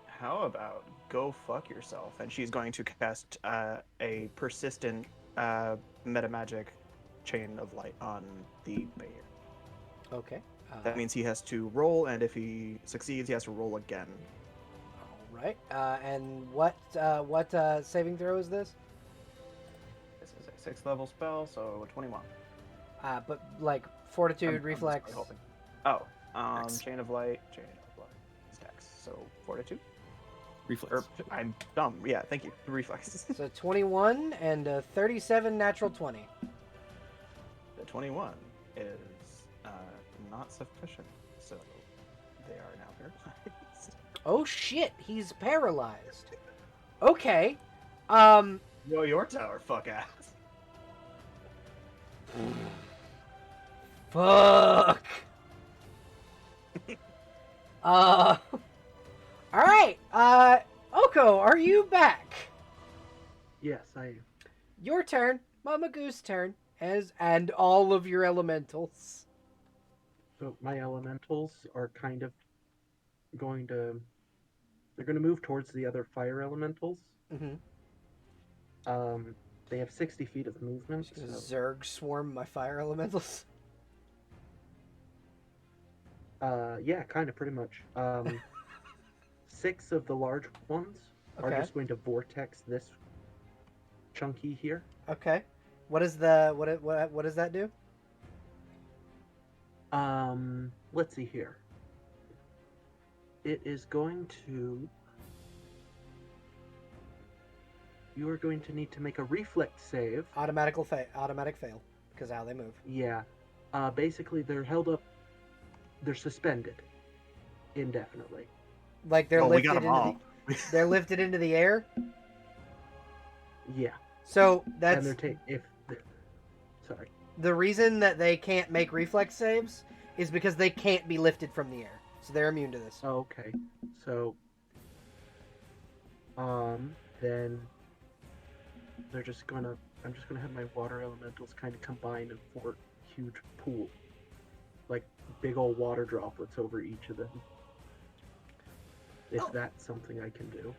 How about go fuck yourself? And she's going to cast a persistent metamagic chain of light on the Behir. Okay. That means he has to roll, and if he succeeds, he has to roll again. All right. And what saving throw is this? This is a 6th level spell, so 21. But like fortitude, I'm just reflex. hoping. Oh, Dex. chain of light, is Dex. So fortitude. Reflex. I'm dumb. Yeah, thank you. Reflex. So 21 and 37 natural 20. The 21 is not sufficient, so they are now paralyzed. Oh shit, he's paralyzed. Okay. Go your tower, fuck ass. Fuck. All right. Oko, are you back? Yes, I am. Your turn. Mama Goose turn. And all of your elementals. So my elementals are kind of going to. They're going to move towards the other fire elementals. Mm-hmm. They have 60 feet of movement. So... Zerg swarm my fire elementals. Yeah, kind of, pretty much. 6 of the large ones are Okay. just going to vortex this chunky here. Okay. What is the what does that do? Let's see here. It is going to. You are going to need to make a reflex save. Automatic fail because how they move. Yeah. Basically, they're held up. They're suspended indefinitely. Like they're Oh, we lifted got 'em into all. they're lifted into the air. Yeah. So And that's they're sorry. the reason that they can't make reflex saves is because they can't be lifted from the air. So they're immune to this. Okay. So. Then. They're just gonna. I'm just gonna have my water elementals kind of combine and form a huge pool, like big old water droplets over each of them. If Oh. that's something I can do.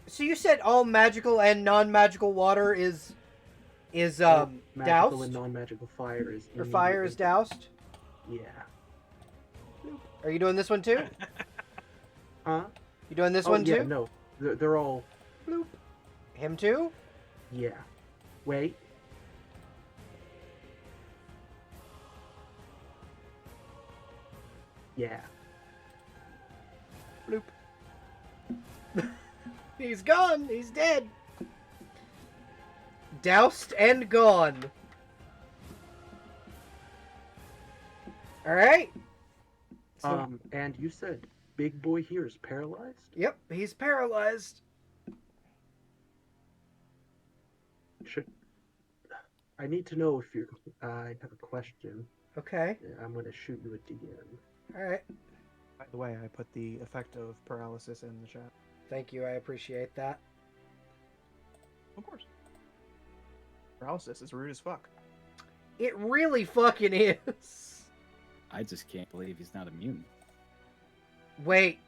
So you said all magical and non-magical water is Magical doused and non-magical fire is. or fire is doused. Yeah. Are you doing this one too? Huh? You doing this Oh, one yeah, too? no. They're all. Bloop. Him too? Yeah. Wait. Yeah. Bloop. He's gone. He's dead. Doused and gone. All right. So, And you said big boy here is paralyzed? yep, he's paralyzed. I need to know if you're... I have a question. Okay. I'm going to shoot you a DM. All right. By the way, I put the effect of paralysis in the chat. Thank you. I appreciate that. Of course. Paralysis is rude as fuck. It really fucking is. I just can't believe he's not immune. Wait.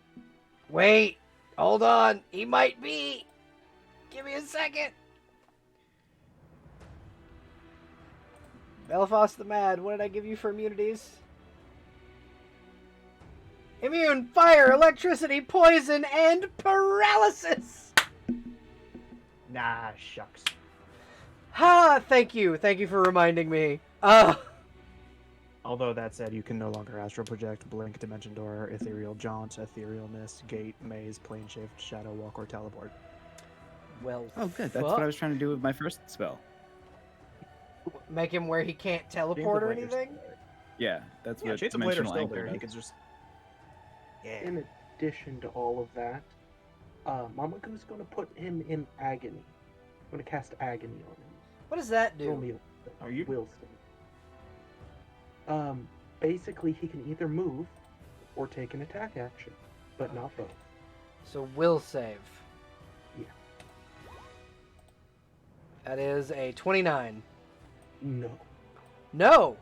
Hold on. He might be. Give me a second. Belfast the Mad, what did I give you for immunities? Immune, fire, electricity, poison, and paralysis! Nah, shucks. Ha! Thank you. Thank you for reminding me. Although that said, you can no longer astral project, blink, dimension door, ethereal jaunt, etherealness, gate, maze, plane shift, shadow walk, or teleport. Well, Oh, good. That's what I was trying to do with my first spell. Make him where he can't teleport or anything? Yeah, that's what Shades of Blade are dimensional still anchor there. He does. could just... Yeah. In addition to all of that, Mamaku's going to put him in agony. I'm going to cast agony on him. What does that Roll do? me a Are you- will save. Basically, he can either move or take an attack action, but not both. So will save. Yeah. That is a 29. No. No!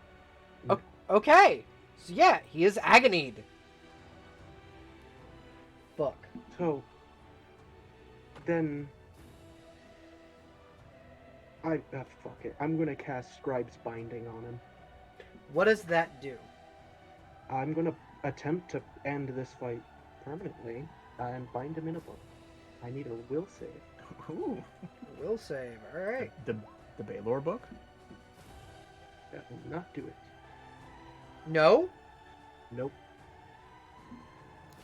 No. Okay. So yeah, he is agonied. Fuck. So, then... fuck it. I'm going to cast Scribe's Binding on him. What does that do? I'm going to attempt to end this fight permanently and bind him in a book. I need a will save. Ooh. Will save. Alright. The Baylor book? That will not do it. No? Nope.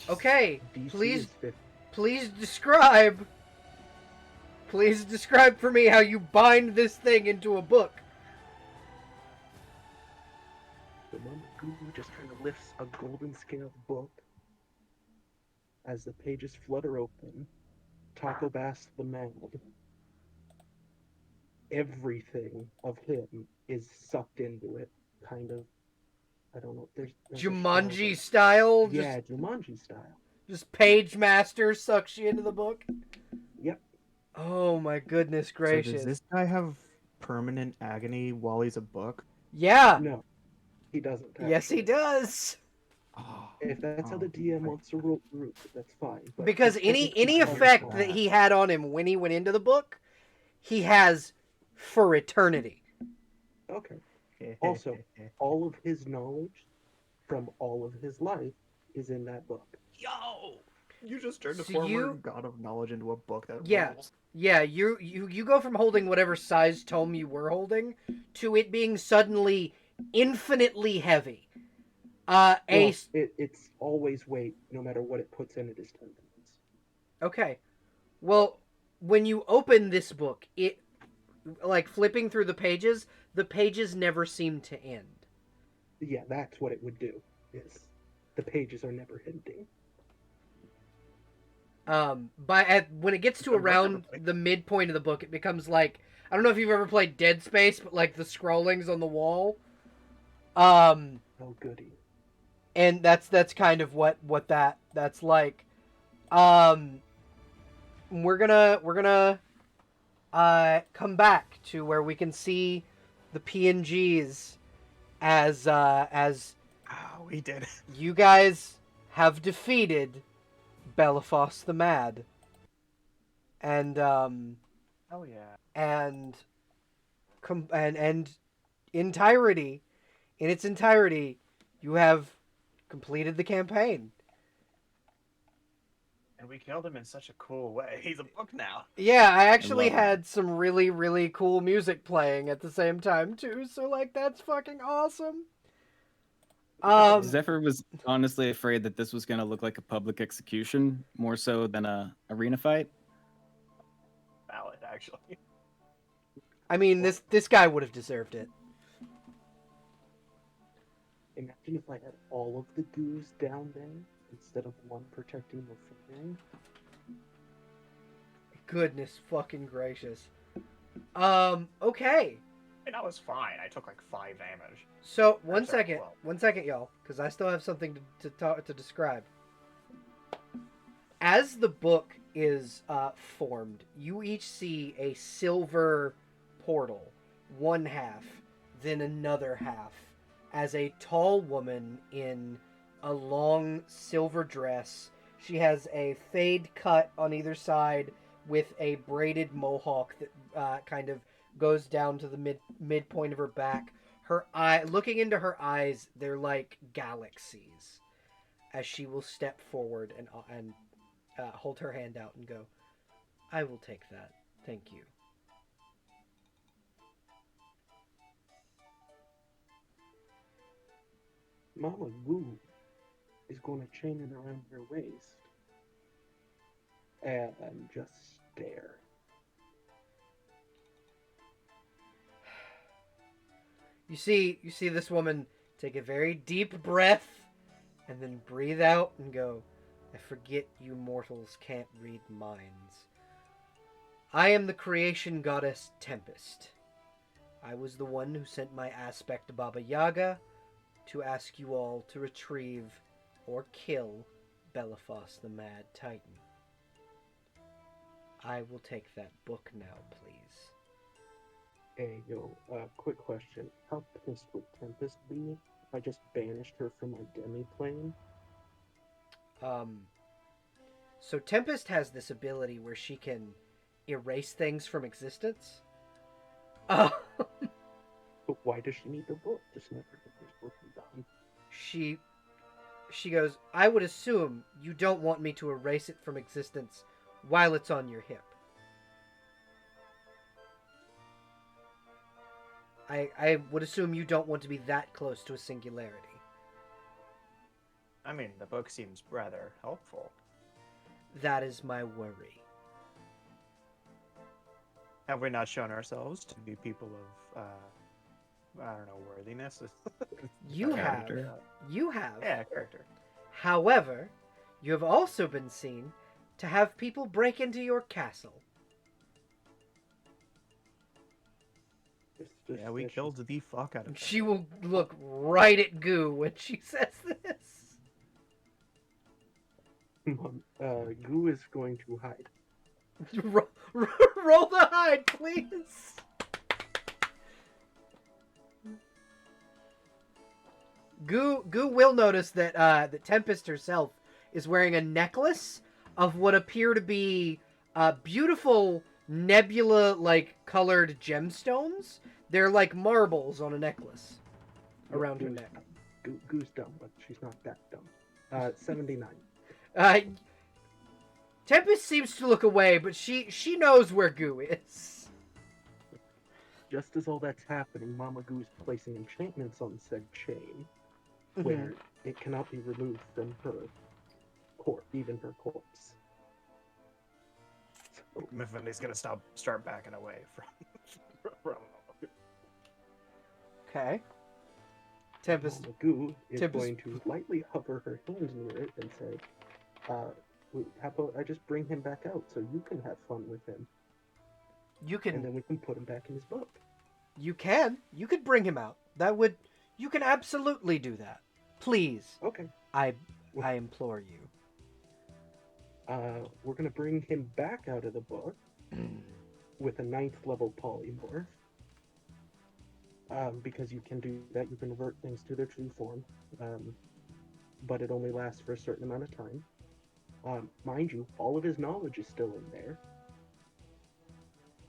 Okay. DC Please is 50. Please describe. Please describe for me how you bind this thing into a book. The Mamaku just kind of lifts a golden scaled book. As the pages flutter open, Taco Bass the Mad. Everything of him is sucked into it, kind of. I don't know. There's a Jumanji shower. style? Yeah, Jumanji style. Just Page Master sucks you into the book? Yep. Oh my goodness gracious. So does this guy have permanent agony while he's a book? Yeah. No, he doesn't. Yes, he actually. does. Oh, If that's how the DM wants to roll through it, that's fine. But Because it's any technically effect counterclass. that he had on him when he went into the book, he has for eternity. Okay. Also, all of his knowledge from all of his life is in that book. Yo! You just turned a So former you- god of knowledge into a book that Yeah. rolls. Yeah, you go from holding whatever size tome you were holding to it being suddenly infinitely heavy. It's always weight, no matter what it puts in it is 10 pounds. Okay. Well, when you open this book, it like flipping through the pages never seem to end. Yeah, that's what it would do. Is the pages are never ending. When it gets to around the midpoint of the book, it becomes like, I don't know if you've ever played Dead Space, but like the scrollings on the wall. Oh goody. And that's kind of what that's like. We're gonna come back to where we can see the PNGs as Oh, we did. you guys have defeated Belafos the Mad. And Hell yeah. and entirety, in its entirety, you have completed the campaign. And we killed him in such a cool way. He's a book now. Yeah, I actually love it. had some really, really cool music playing at the same time too, so like that's fucking awesome. Zephyr was honestly afraid that this was going to look like a public execution more so than a arena fight. actually. I mean, this guy would have deserved it. Imagine if I had all of the goos down there instead of one protecting the fingering. Goodness fucking gracious. Okay. And that was fine. I took like 5 damage. So Or sorry, 12. 1 second, y'all, because I still have something to describe. As the book is formed, you each see a silver portal, one half, then another half, as a tall woman in a long silver dress. She has a fade cut on either side with a braided mohawk that kind of goes down to the midpoint of her back. Her looking into her eyes, they're like galaxies. As she will step forward and hold her hand out and go, "I will take that. Thank you." Mama Goo is going to chain it around her waist and just stare. You see this woman take a very deep breath and then breathe out and go, "I forget you mortals can't read minds. I am the creation goddess Tempest. I was the one who sent my aspect Baba Yaga to ask you all to retrieve or kill Belafos the Mad Titan. I will take that book now, please." Hey, yo, quick question. How pissed would Tempest be if I just banished her from my demi-plane? So Tempest has this ability where she can erase things from existence. But why does she need the book? Just never get this book done. She goes, "I would assume you don't want me to erase it from existence while it's on your hip. I would assume you don't want to be that close to a singularity." I mean, the book seems rather helpful. That is my worry. Have we not shown ourselves to be people of, I don't know, worthiness? You have. Character. You have. Yeah, character. However, you have also been seen to have people break into your castle. Yeah, we killed the fuck out of She will look right at Goo when she says this. Goo is going to hide. Roll the hide, please. Goo will notice that that Tempest herself is wearing a necklace of what appear to be beautiful nebula-like colored gemstones. They're like marbles on a necklace around her neck. Goo's dumb, but she's not that dumb. 79. Tempest seems to look away, but she knows where Goo is. Just as all that's happening, Mama Goo's placing enchantments on said chain, where it cannot be removed from her corpse, even her corpse. So, Miffindy's gonna start backing away from Okay. Tempest. Mama Goo is Tempest- going to lightly hover her hand near it and say, wait, how about I just bring him back out so you can have fun with him, You and can. then we can put him back in his book. You can. You could bring him out. You can absolutely do that. Please. Okay. I implore you. We're gonna bring him back out of the book with a 9th level polymorph. Because you can do that, you can revert things to their true form, but it only lasts for a certain amount of time. Mind you, all of his knowledge is still in there.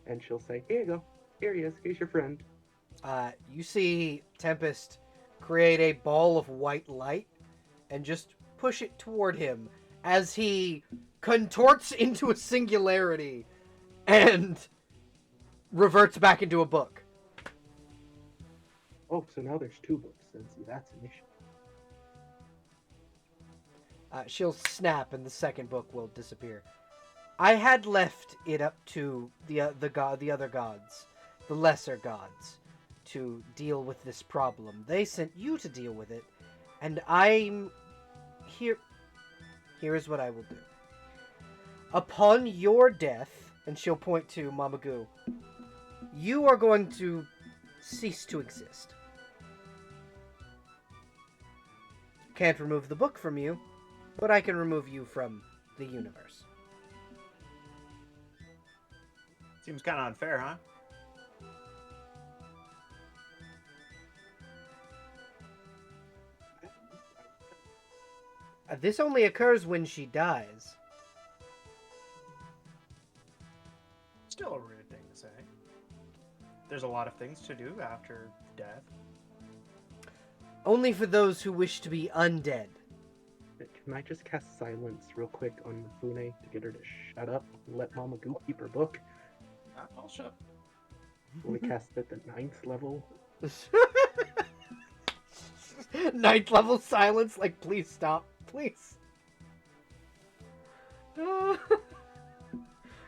And she'll say, "Here you go. Here he is. Here's your friend." You see Tempest create a ball of white light and just push it toward him as he contorts into a singularity and reverts back into a book. Oh, so now there's 2 books. Then see, that's an issue. She'll snap and the second book will disappear. I had left it up to the other gods, the lesser gods, to deal with this problem. They sent you to deal with it, and I'm here. Here is what I will do. Upon your death, and she'll point to Mamagoo, you are going to cease to exist. Can't remove the book from you, but I can remove you from the universe. Seems kind of unfair, huh? This only occurs when she dies. Still a rude thing to say. There's a lot of things to do after death. Only for those who wish to be undead. Can I just cast silence real quick on Mifune to get her to shut up and let Mama Goo keep her book? I'll shut. We cast it at the 9th level. 9th level silence, like, please stop. Please.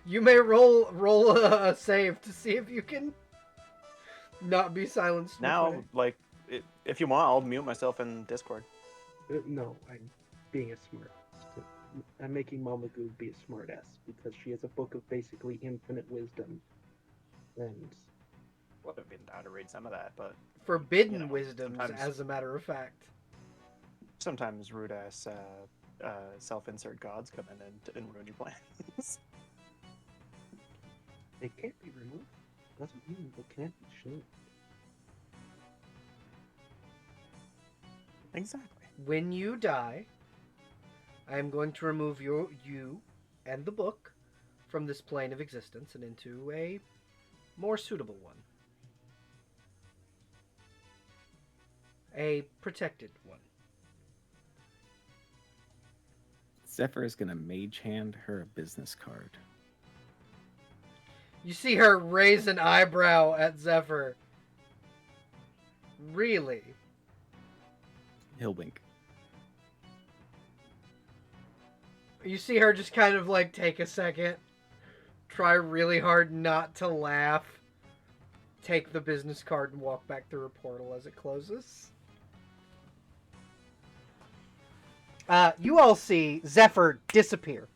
You may roll a save to see if you can not be silenced. Now, like, if you want, I'll mute myself in Discord. No, I'm being a smart. I'm making Mama Goo be a smartass because she has a book of basically infinite wisdom. And Would have been down to read some of that, but Forbidden you know, wisdoms, sometimes- as a matter of fact. sometimes rude ass self-insert gods come in and ruin your plans. they can't be removed. Doesn't mean they can't be shown. Exactly. When you die, I am going to remove you and the book from this plane of existence and into a more suitable one. A protected one. Zephyr is gonna mage hand her a business card. You see her raise an eyebrow at Zephyr. Really? He'll wink. You see her just kind of like take a second, try really hard not to laugh, take the business card and walk back through her portal as it closes. You all see Zephyr disappear.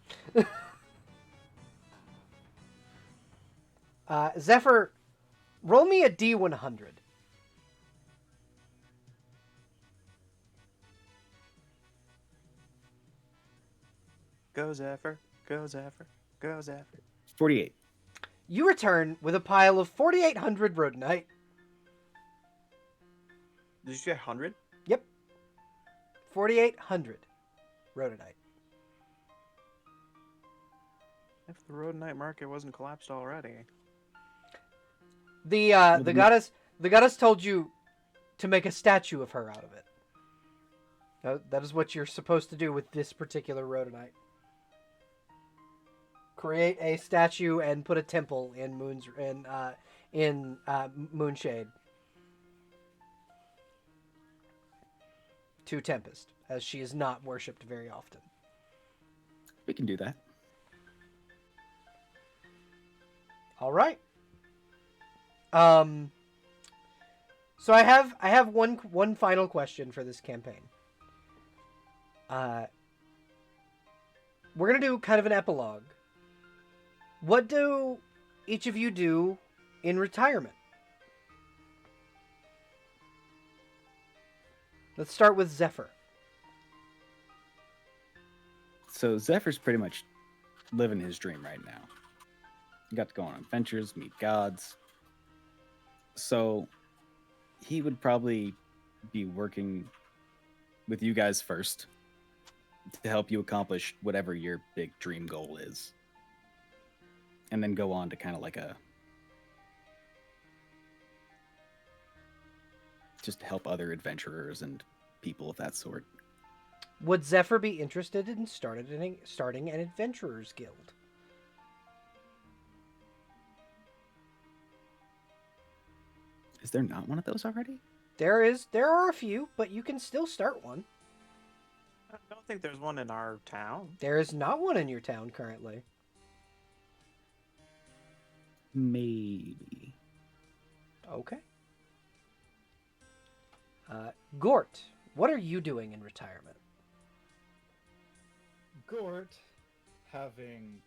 Zephyr, roll me a D100. Go Zephyr, go Zephyr, go Zephyr. 48. You return with a pile of 4,800 rhodonite. Did you say 100? Yep. 4,800 rhodonite. If the road night market wasn't collapsed already. The goddess told you to make a statue of her out of it. That is what you're supposed to do with this particular rhodonite. Create a statue and put a temple in Moonshade. To Tempest, as she is not worshipped very often. We can do that. All right. So I have one final question for this campaign. We're gonna do kind of an epilogue. What do each of you do in retirement? Let's start with Zephyr. So Zephyr's pretty much living his dream right now. He got to go on adventures, meet gods. So he would probably be working with you guys first to help you accomplish whatever your big dream goal is. And then go on to kind of like just help other adventurers and people of that sort. Would Zephyr be interested in starting an adventurers guild? Is there not one of those already? There are a few, but you can still start one. I don't think there's one in our town. There is not one in your town currently. Maybe. Okay. Gort, what are you doing in retirement? Gort, having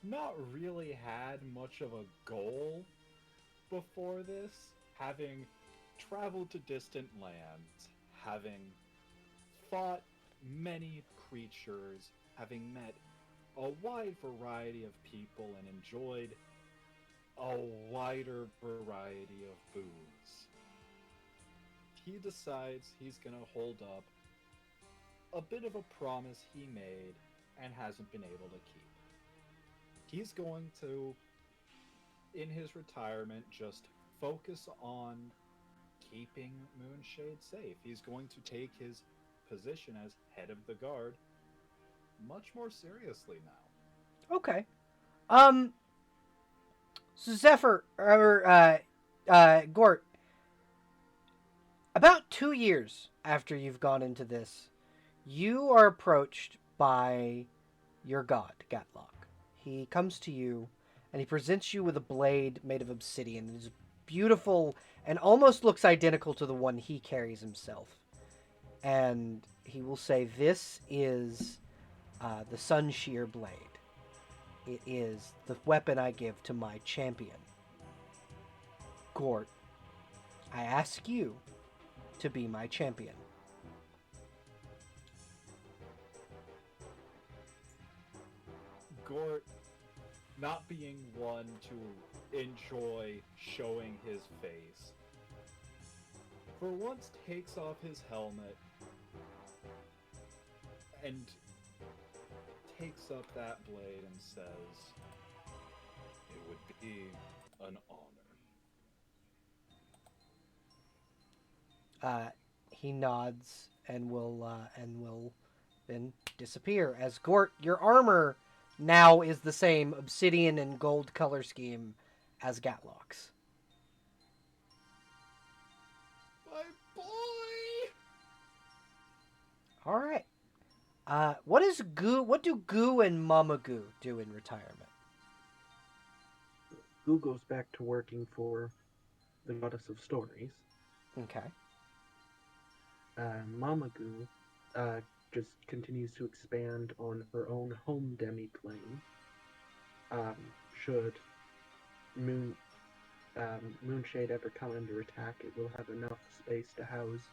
not really had much of a goal before this, having traveled to distant lands, having fought many creatures, having met a wide variety of people and enjoyed a wider variety of booze, he decides he's gonna hold up a bit of a promise he made and hasn't been able to keep. He's going to, in his retirement, just focus on keeping Moonshade safe. He's going to take his position as head of the guard much more seriously now. Okay. So Zephyr, or, Gort, about 2 years after you've gone into this, you are approached by your god, Gatlock. He comes to you, and he presents you with a blade made of obsidian. It is beautiful and almost looks identical to the one he carries himself. And he will say, "This is the Sunshear Blade. It is the weapon I give to my champion. Gort, I ask you to be my champion." Gort, not being one to enjoy showing his face, for once takes off his helmet and takes up that blade and says, "It would be an honor." He nods and will then disappear. As Gort, your armor now is the same obsidian and gold color scheme as Gatlock's. My boy! All right. What do Goo and Mama Goo do in retirement? Goo goes back to working for the Goddess of Stories. Okay. Mama Goo just continues to expand on her own home demi-plane. Should Moonshade ever come under attack, it will have enough space to house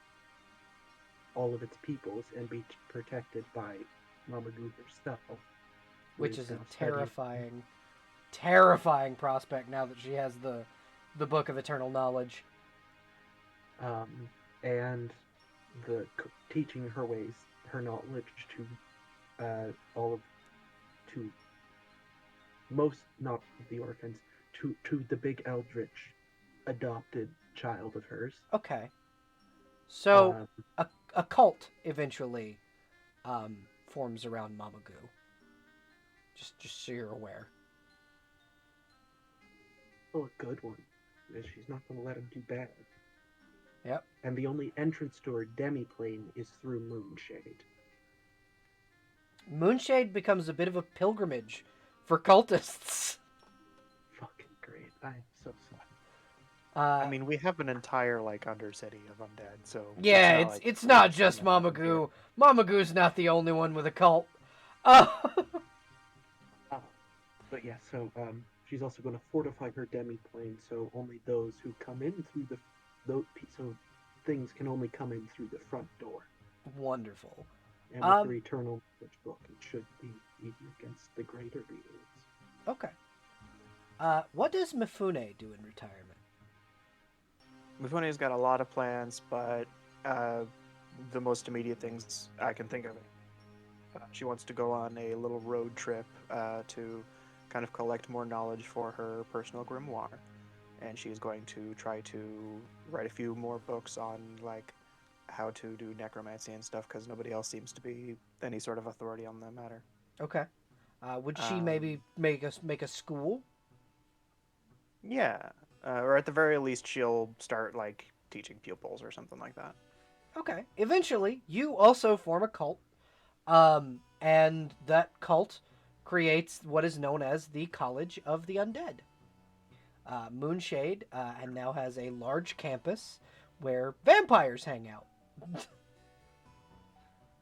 all of its peoples and be protected by Mama Goo herself. Which is a terrifying prospect now that she has the Book of Eternal Knowledge. And teaching her ways, her knowledge to most, not of the orphans, to the big eldritch adopted child of hers. Okay. So a cult eventually forms around Mama Goo. Just so you're aware. Oh, a good one. She's not going to let him do bad. Yep. And the only entrance to her demi-plane is through Moonshade. Moonshade becomes a bit of a pilgrimage for cultists. Fucking great. I am so sorry. I mean, we have an entire undercity of undead, so yeah, it's not just Mama Goo. Mama Goo's not the only one with a cult. But yeah, so she's also going to fortify her demi-plane, so only those who come in through so things can only come in through the front door. Wonderful. And with her eternal knowledge book, it should be easy against the greater beings. Okay. What does Mifune do in retirement? Mifune's got a lot of plans, but the most immediate things I can think of. She wants to go on a little road trip to kind of collect more knowledge for her personal grimoire. And she's going to try to write a few more books on how to do necromancy and stuff, because nobody else seems to be any sort of authority on that matter. Okay. Would she maybe make a school? Yeah, or at the very least, she'll start teaching pupils or something like that. Okay. Eventually, you also form a cult, and that cult creates what is known as the College of the Undead. Moonshade and now has a large campus where vampires hang out.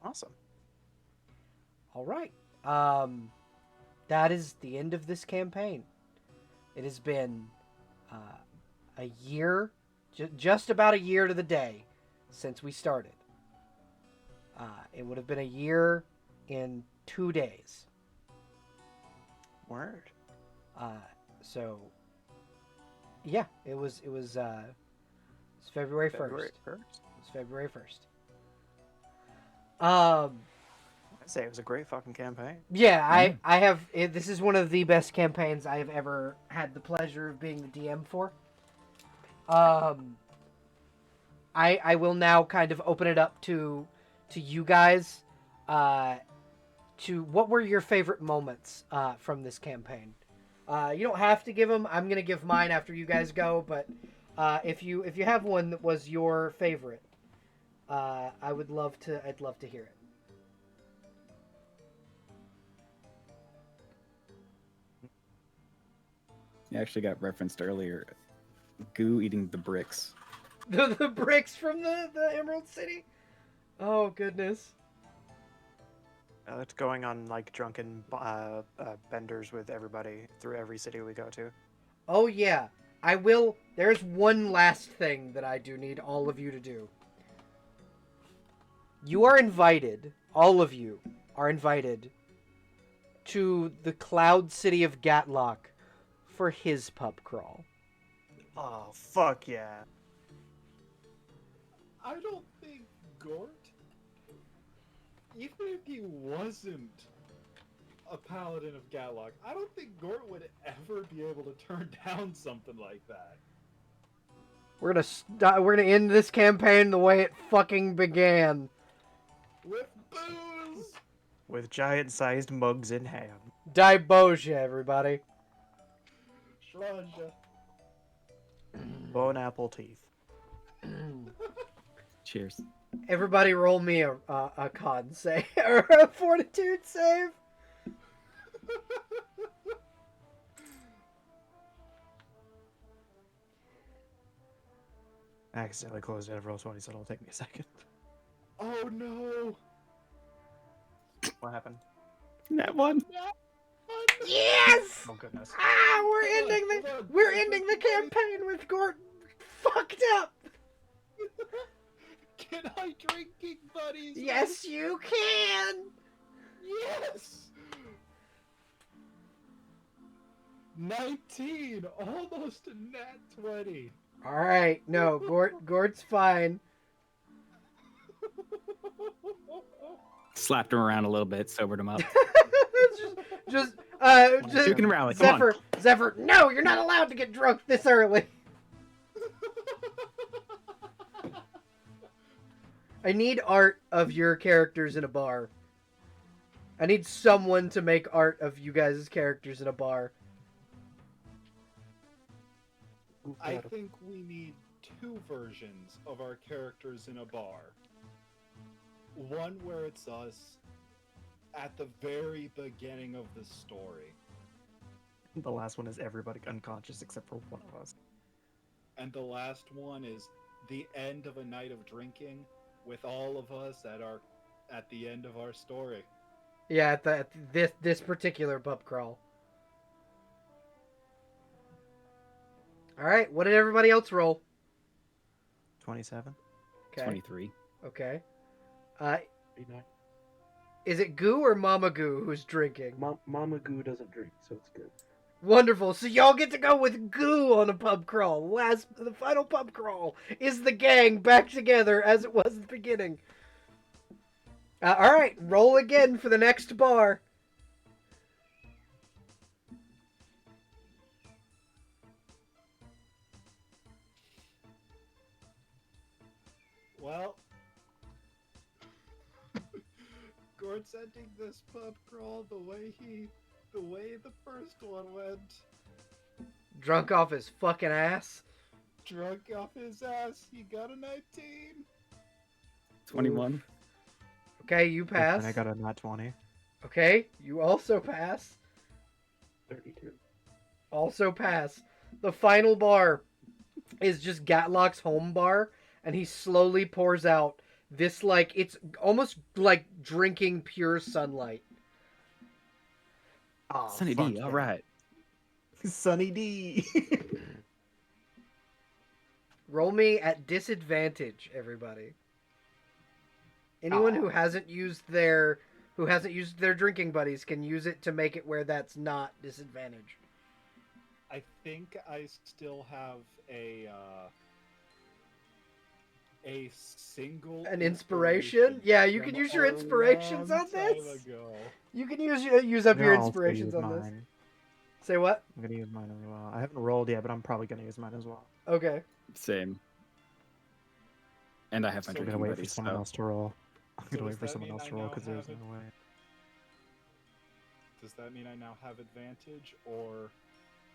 Awesome. All right. That is the end of this campaign. It has been a year, just about a year to the day, since we started. It would have been a year in 2 days. Word. So, yeah, it was February 1st. February 1st. It was February 1st. I'd say it was a great fucking campaign. Yeah, I have. This is one of the best campaigns I have ever had the pleasure of being the DM for. I will now kind of open it up to you guys. To what were your favorite moments from this campaign? You don't have to give them. I'm gonna give mine after you guys go. But if you have one that was your favorite, I'd love to hear it. You actually got referenced earlier. Goo eating the bricks. The bricks from the Emerald City? Oh, goodness. It's going on like drunken benders with everybody through every city we go to. Oh, yeah. I will. There's one last thing that I do need all of you to do. You are invited, all of you are invited to the Cloud City of Gatlock for his pub crawl. Oh, fuck yeah. I don't think Gort, even if he wasn't a paladin of Gatlock, I don't think Gort would ever be able to turn down something like that. We're gonna end this campaign the way it fucking began. With booze! With giant-sized mugs in hand. Diboja, everybody. Shranja. Bone apple teeth. Cheers. Everybody roll me a con save, or a fortitude save. I accidentally closed out of roll 20, so it'll take me a second. Oh no! What happened? That one. Yes! Oh goodness. We're ending the campaign with Gort fucked up. Can I drinking buddies? Yes, you can. Yes! 19! Almost a nat 20! All right, no, Gort's fine. Slapped him around a little bit, sobered him up. just You can rally. Come on. Zephyr, no, you're not allowed to get drunk this early. I need art of your characters in a bar. I need someone to make art of you guys' characters in a bar. I think we need 2 versions of our characters in a bar. One where it's us at the very beginning of the story. The last one is everybody unconscious except for one of us. And the last one is the end of a night of drinking with all of us at the end of our story. Yeah, at this particular pub crawl. All right, what did everybody else roll? 27. Okay. 23. Okay. 39. Is it Goo or Mama Goo who's drinking? Mama Goo doesn't drink, so it's good. Wonderful. So y'all get to go with Goo on a pub crawl. The final pub crawl is the gang back together as it was at the beginning. All right, roll again for the next bar. Well, Gort's ending this pub crawl the way the first one went. Drunk off his fucking ass. Drunk off his ass. He got a 19. 21. Okay, you pass. And I got a nat 20. Okay, you also pass. 32. Also pass. The final bar is just Gatlock's home bar, and he slowly pours out this, like, it's almost like drinking pure sunlight. Oh, Sunny fuck D, all yeah. right. Sunny D. Roll me at disadvantage, everybody. Anyone who Aw. hasn't used their drinking buddies can use it to make it where that's not disadvantage. I think I still have a single An inspiration? Yeah, you can from use your a inspirations long on time this. ago. You can use up your I'll also inspirations use on this. mine. Say what? I'm gonna use mine as well. I haven't rolled yet, but I'm probably gonna use mine as well. Okay. Same. And I have my So I'm drinking gonna wait buddies. for someone so- else to roll. I'm So gonna does wait for that someone mean else I to roll now because there's have no way. Does that mean I now have advantage, or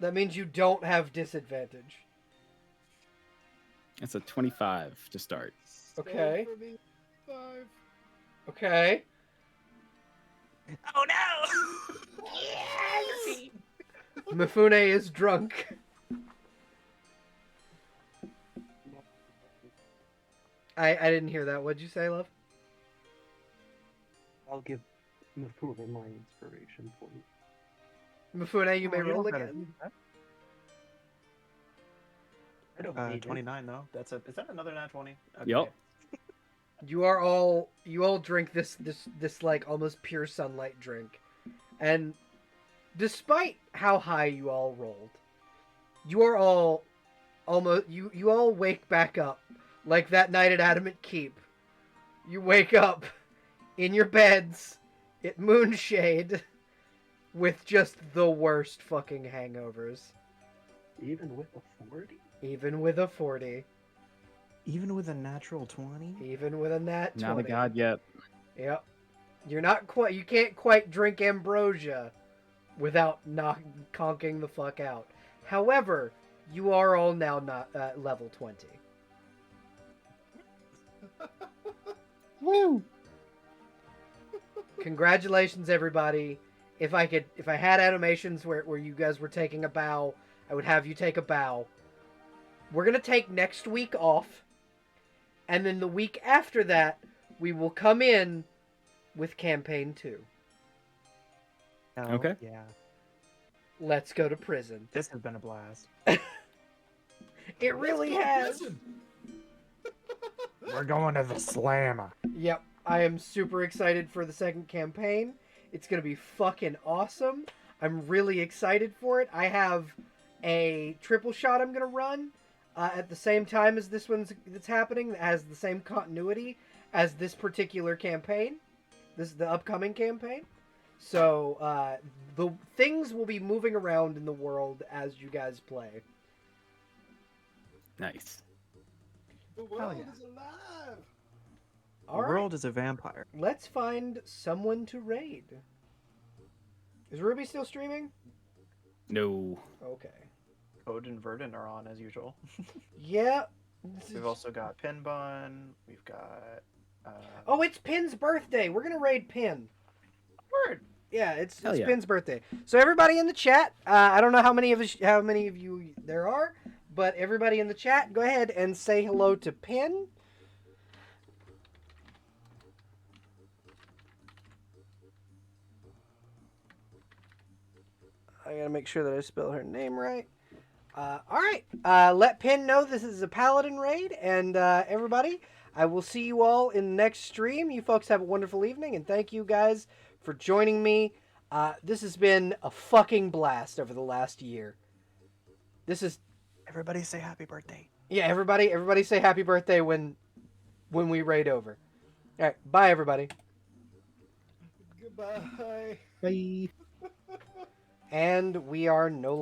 That means you don't have disadvantage. It's a 25 to start. Okay. For the 5? Okay. Oh no! Mifune is drunk. I didn't hear that. What'd you say, love? I'll give Mifune my inspiration point. Mifune, you Oh, may you roll don't gotta again. do that. I don't need it. 29 though. Is that another nat 20? Okay. Yup. You all drink this like almost pure sunlight drink, and despite how high you all rolled, you are all almost you all wake back up like that night at Adamant Keep. You wake up in your beds at Moonshade with just the worst fucking hangovers, Even with a 40? even with a 40, Even with a natural 20? even with a nat 20. Not a god yet. Yep. You can't quite drink ambrosia without not conking the fuck out. However, you are all now not level 20. Woo! Congratulations, everybody. If I had animations where you guys were taking a bow, I would have you take a bow. We're gonna take next week off, and then the week after that, we will come in with campaign 2. No, Okay. Yeah. Let's go to prison. This has been a blast. It really has. Listen, We're going to the slammer. Yep, I am super excited for the second campaign. It's gonna be fucking awesome. I'm really excited for it. I have a triple shot I'm gonna run at the same time as this one's that's happening, that has the same continuity as this particular campaign. This is the upcoming campaign. So the things will be moving around in the world as you guys play. Nice. the world yeah. is alive. All the right, world is a vampire. let's find someone to raid. Is Ruby still streaming? No. Okay. Code and Verdant are on as usual. Yeah. We've also got Pin Bun. We've got. Oh, it's Pin's birthday. We're gonna raid Pin. Word. Yeah, it's Hell yeah. Pin's birthday. So everybody in the chat, I don't know how many of you there are, but everybody in the chat, go ahead and say hello to Pin. I gotta make sure that I spell her name right. All right, let Pin know this is a Paladin raid, and everybody, I will see you all in the next stream. You folks have a wonderful evening, and thank you guys for joining me. This has been a fucking blast over the last year. This is Everybody say happy birthday. yeah. Everybody say happy birthday when we raid over. All right, bye everybody, Goodbye. Bye. and we are no